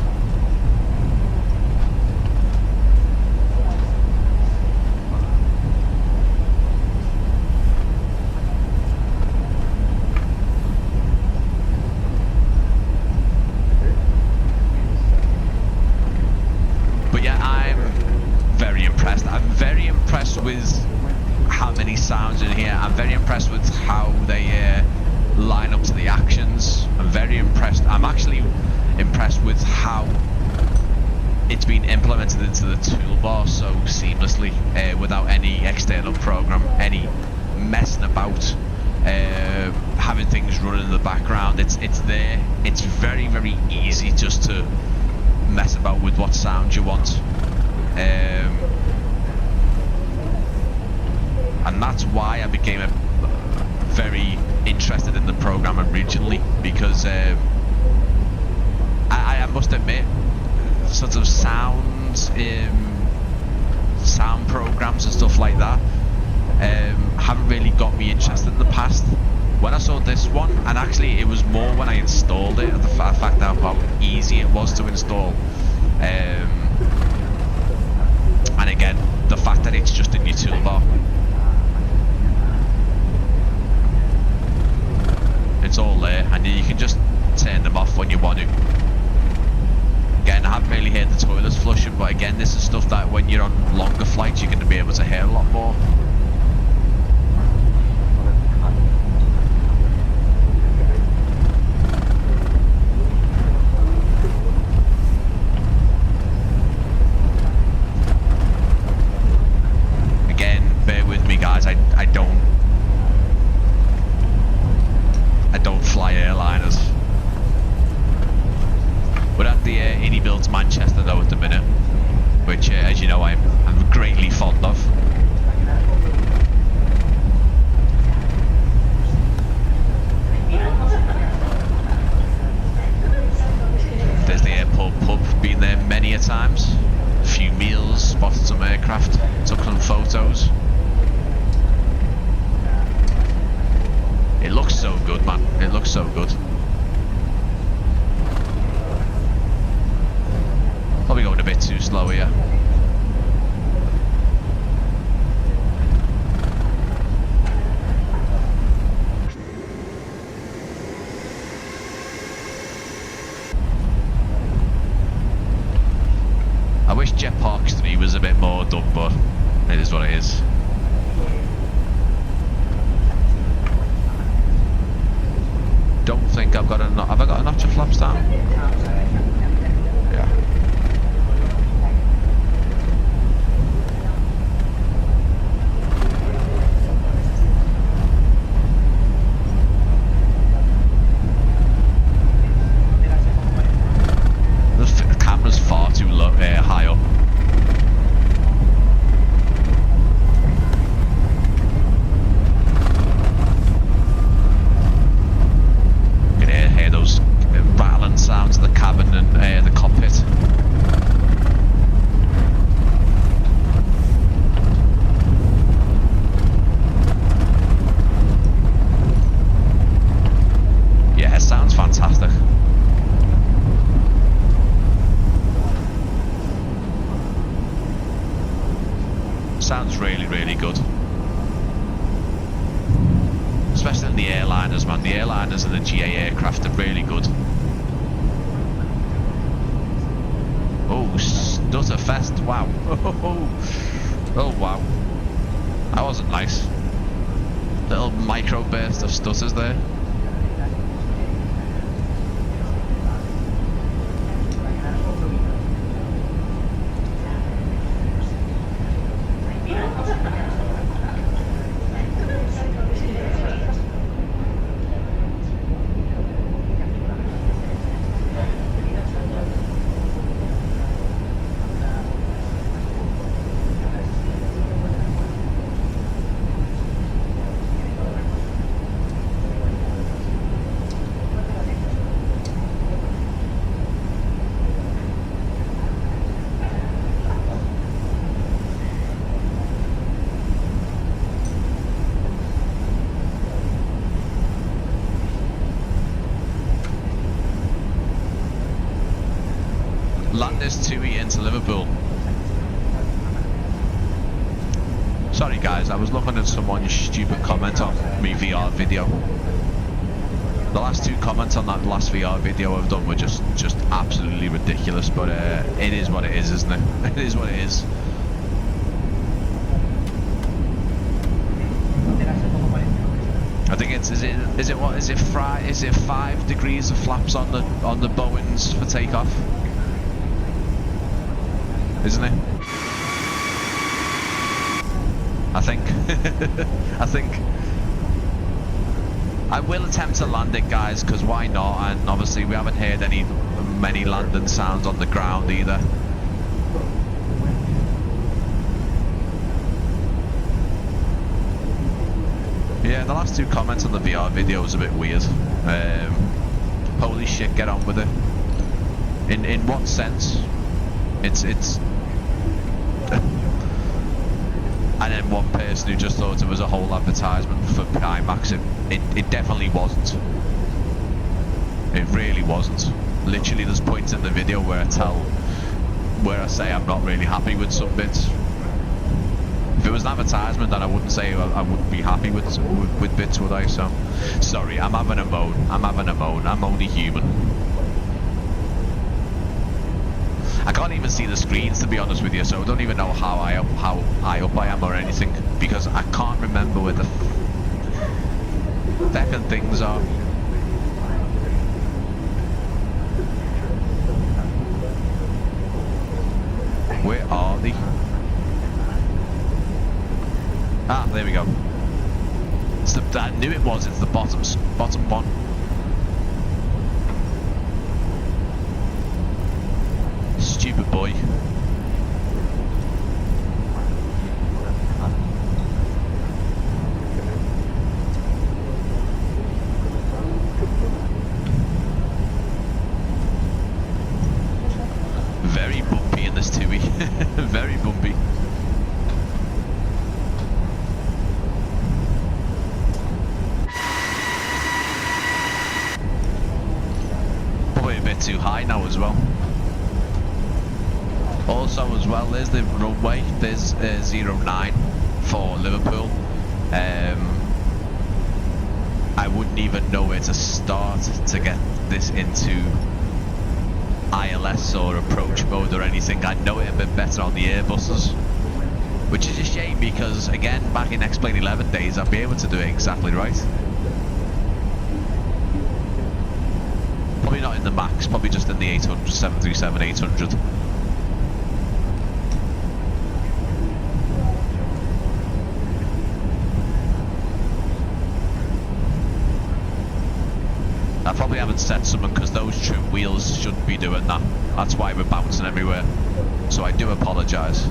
But yeah, I'm very impressed. I'm very impressed with how many sounds in here. I'm very impressed with how they line up to the actions. I'm very impressed. I'm actually impressed with how it's been implemented into the toolbar so seamlessly without any external program, any messing about, having things running in the background. It's there. It's very, very easy just to mess about with what sound you want. And that's why I became very interested in the program originally, because I must admit, sort of sound programs and stuff like that haven't really got me interested in the past. When I saw this one, and actually it was more when I installed it, the fact that how easy it was to install, And again, the fact that it's just in your toolbar. It's all there, and you can just turn them off when you want to. Again, I haven't really heard the toilets flushing, but again, this is stuff that when you're on longer flights, you're going to be able to hear a lot more. Again, bear with me, guys. I don't fly airliners. We're at the EMEET Manchester though at the minute, which as you know I'm greatly fond of. There's the airport pub, been there many a times. A few meals, spotted some aircraft, took some photos. It looks so good, man. It looks so good. Probably going a bit too slow here. I wish Jet Park 3 was a bit more done, but it is what it is. Don't think I've got a have I got a notch of flaps down? Yeah. The camera's far too low, high up. Rattling sounds of the cabin and the cockpit. Yeah, it sounds fantastic. Sounds really, really good. Especially in the airliners, man. The airliners and the GA aircraft are really good. Oh, stutter fest! Wow. Oh wow. That wasn't nice. Little micro burst of stutters there. Landers 2E into Liverpool. Sorry guys, I was looking at someone's stupid comment on my VR video. The last two comments on that last VR video I've done were just absolutely ridiculous, but it is what it is, isn't it? It is what it is. I think it's is it 5 degrees of flaps on the Boeings for takeoff? Isn't it? I think. I think. I will attempt to land it, guys, because why not? And obviously we haven't heard many landing sounds on the ground either. Yeah, the last two comments on the VR video was a bit weird. Holy shit, get on with it. In what sense? It's and then one person who just thought it was a whole advertisement for Pimax. It definitely wasn't. It really wasn't. Literally, there's points in the video where I tell where I say I'm not really happy with some bits. If it was an advertisement, then I wouldn't say I wouldn't be happy with bits, would I? So, sorry, I'm having a moan. I'm only human. I can't even see the screens, to be honest with you, so I don't even know how high up I am or anything, because I can't remember where the feckin' things are. Where are they? Ah, there we go. I knew it was. It's the bottom one. Stupid boy. Very bumpy in this Tobii. Very bumpy. Probably a bit too high now as well. Also as well, there's the runway. There's 09 for Liverpool. I wouldn't even know where to start to get this into ILS or approach mode or anything. I know it a bit better on the Airbuses, which is a shame because, again, back in X-Plane 11 days, I'd be able to do it exactly right. Probably not in the Max, probably just in the 800, 737 800. I probably haven't set something because those trim wheels shouldn't be doing that. That's why we're bouncing everywhere. So I do apologise.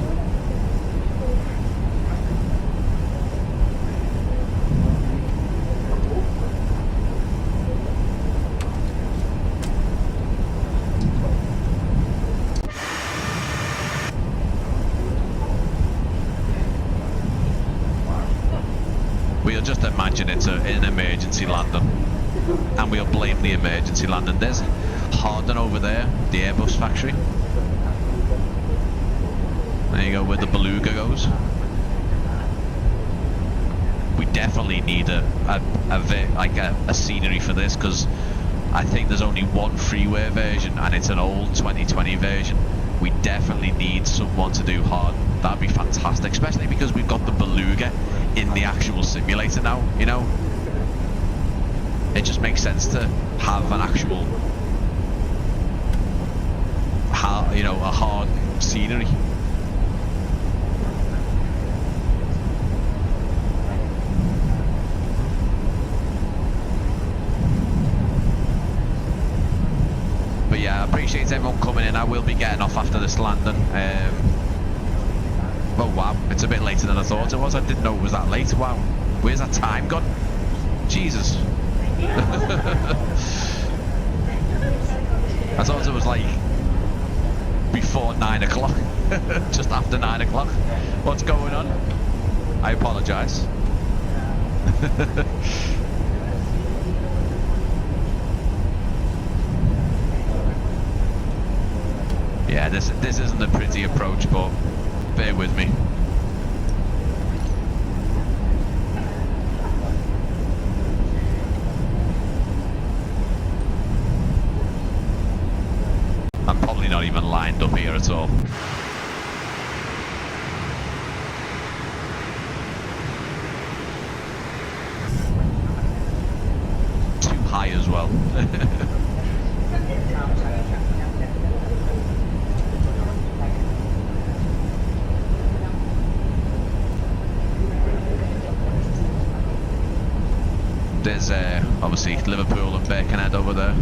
We'll just imagine it's an emergency landing. And we'll blame the emergency landing. There's Harden over there, the Airbus factory. There you go, where the Beluga goes. We definitely need a scenery for this, because I think there's only one freeware version and it's an old 2020 version. We definitely need someone to do Harden. That'd be fantastic, especially because we've got the Beluga in the actual simulator now, you know. It just makes sense to have an actual, you know, a hard scenery. But yeah, I appreciate everyone coming in. I will be getting off after this landing. Oh wow, it's a bit later than I thought it was. I didn't know it was that late. Wow, where's that time gone? Jesus. I thought it was like before 9 o'clock, just after 9 o'clock. What's going on? I apologise. Yeah, this isn't a pretty approach, but bear with me. I'm probably not even lined up here at all. Too high as well. There's obviously Liverpool and Birkenhead over there.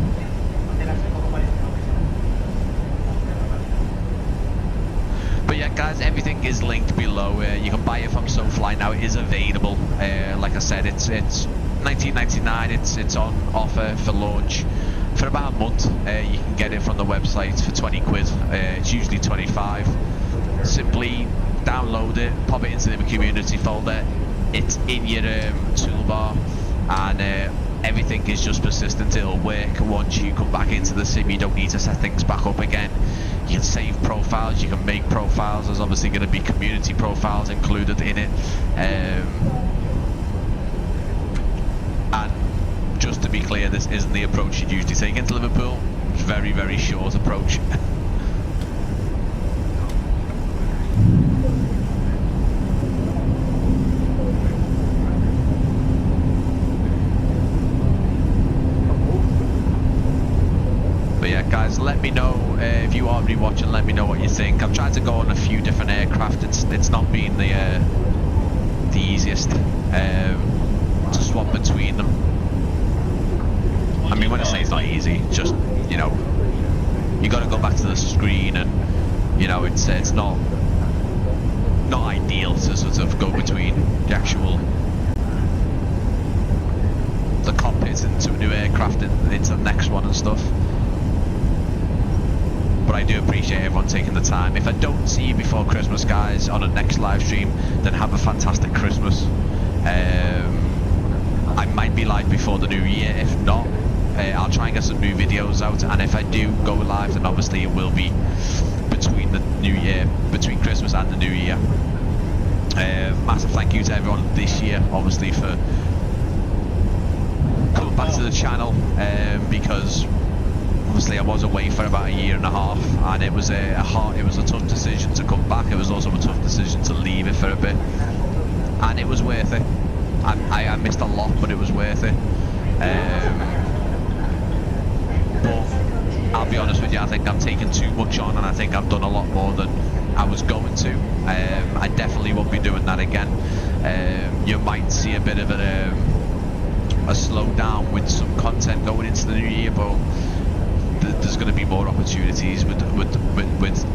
But yeah, guys, everything is linked below. You can buy it from SoFly now. It is available. Like I said, it's $19.99. It's on offer for launch for about a month. You can get it from the website for 20 quid. It's usually 25. Simply download it, pop it into the community folder. It's in your toolbar, and everything is just persistent. It'll work once you come back into the sim. You don't need to set things back up again. You can save profiles, you can make profiles. There's obviously going to be community profiles included in it. And just to be clear, this isn't the approach you'd usually take into Liverpool. It's a very, very short approach. But yeah, guys, let me know if you are rewatching. Let me know what you think. I've tried to go on a few different aircraft. It's not been the easiest to swap between them. I mean, when I say it's not easy, just, you know, you got to go back to the screen, and you know, it's not ideal to sort of go between the actual the cockpit into a new aircraft into the next one and stuff. But I do appreciate everyone taking the time. If I don't see you before Christmas, guys, on a next live stream, then have a fantastic Christmas. I might be live before the new year. If not, I'll try and get some new videos out. And if I do go live, then obviously it will be between the new year, between Christmas and the new year. Massive thank you to everyone this year, obviously, for coming back to the channel, because obviously I was away for about a year and a half, and it was a tough decision to come back. It was also a tough decision to leave it for a bit, and it was worth it. I missed a lot, but it was worth it. But I'll be honest with you, I think I've taken too much on, and I think I've done a lot more than I was going to. I definitely won't be doing that again. You might see a bit of a slowdown with some content going into the new year, but there's going to be more opportunities with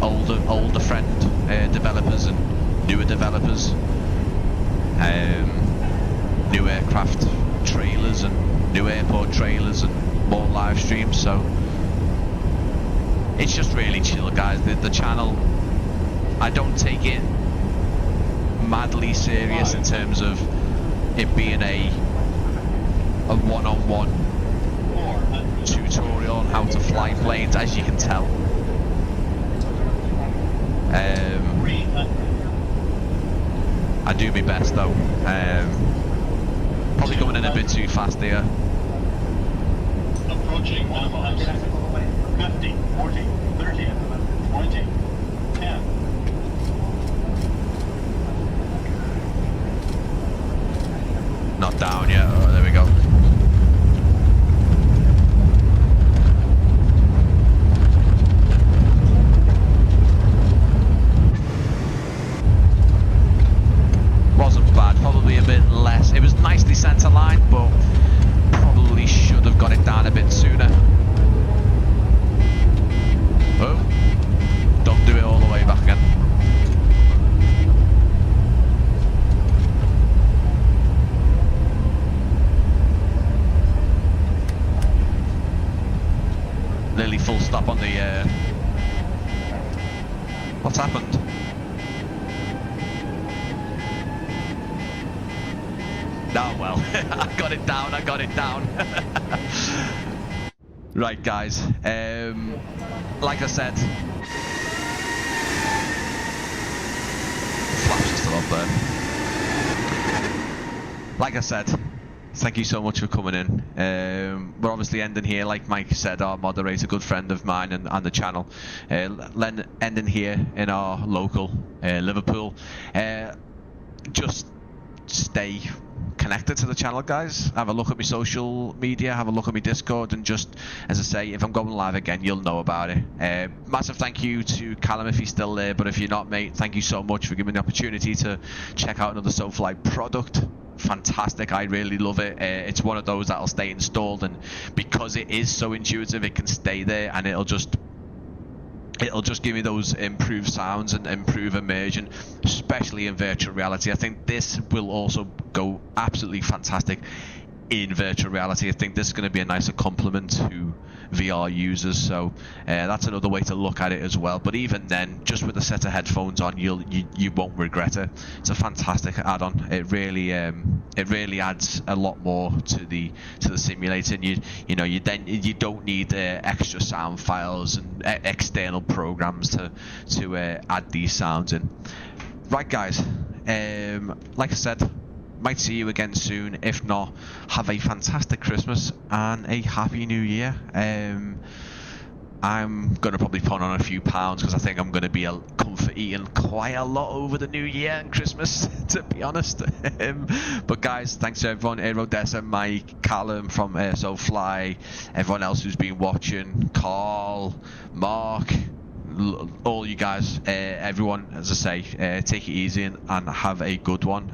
older friend developers and newer developers, new aircraft trailers and new airport trailers and more live streams. So it's just really chill, guys. The channel, I don't take it madly serious in terms of it being a one-on-one tutorial on how to fly planes, as you can tell. I do my best though. Probably going in a bit too fast here. Approaching 50, 40, 30, 20, 10. Not down yet. Oh, there we go. Wasn't bad, probably a bit less. It was nicely centre line, but probably should have got it down a bit sooner. Oh, don't do it all the way back again. Nearly full stop on the what's happened? Oh well, I got it down. Right, guys, like I said, flaps are still up there. Like I said, thank you so much for coming in. We're obviously ending here, like Mike said, our moderator, good friend of mine and the channel, ending here in our local Liverpool. Just stay connected to the channel, guys. Have a look at my social media, have a look at my Discord, and just, as I say, if I'm going live again, you'll know about it. Massive thank you to Callum if he's still there, but if you're not, mate, thank you so much for giving me the opportunity to check out another SoFly product. Fantastic, I really love it. It's one of those that'll stay installed, and because it is so intuitive, it can stay there, and it'll just give me those improved sounds and improve immersion, especially in virtual reality. I think this will also go absolutely fantastic in virtual reality. I think this is going to be a nicer complement to VR users, so that's another way to look at it as well. But even then, just with a set of headphones on, you won't regret it. It's a fantastic add-on. It really adds a lot more to the simulator. And you don't need extra sound files and external programs to add these sounds in. Right, guys. Like I said, might see you again soon. If not, have a fantastic Christmas and a happy New Year. I'm going to probably put on a few pounds because I think I'm going to be comfort eating quite a lot over the New Year and Christmas, to be honest. But guys, thanks to everyone, Aerodessa, Mike, Callum from SoFly, everyone else who's been watching, Carl, Mark, all you guys, everyone, as I say, take it easy and have a good one.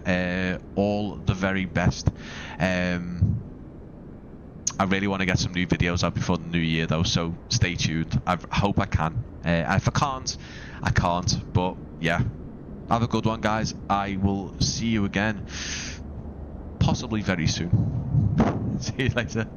All the very best. I really want to get some new videos out before the new year though, so stay tuned. I hope I can. If I can't, I can't. But yeah, have a good one, guys. I will see you again, possibly very soon. See you later.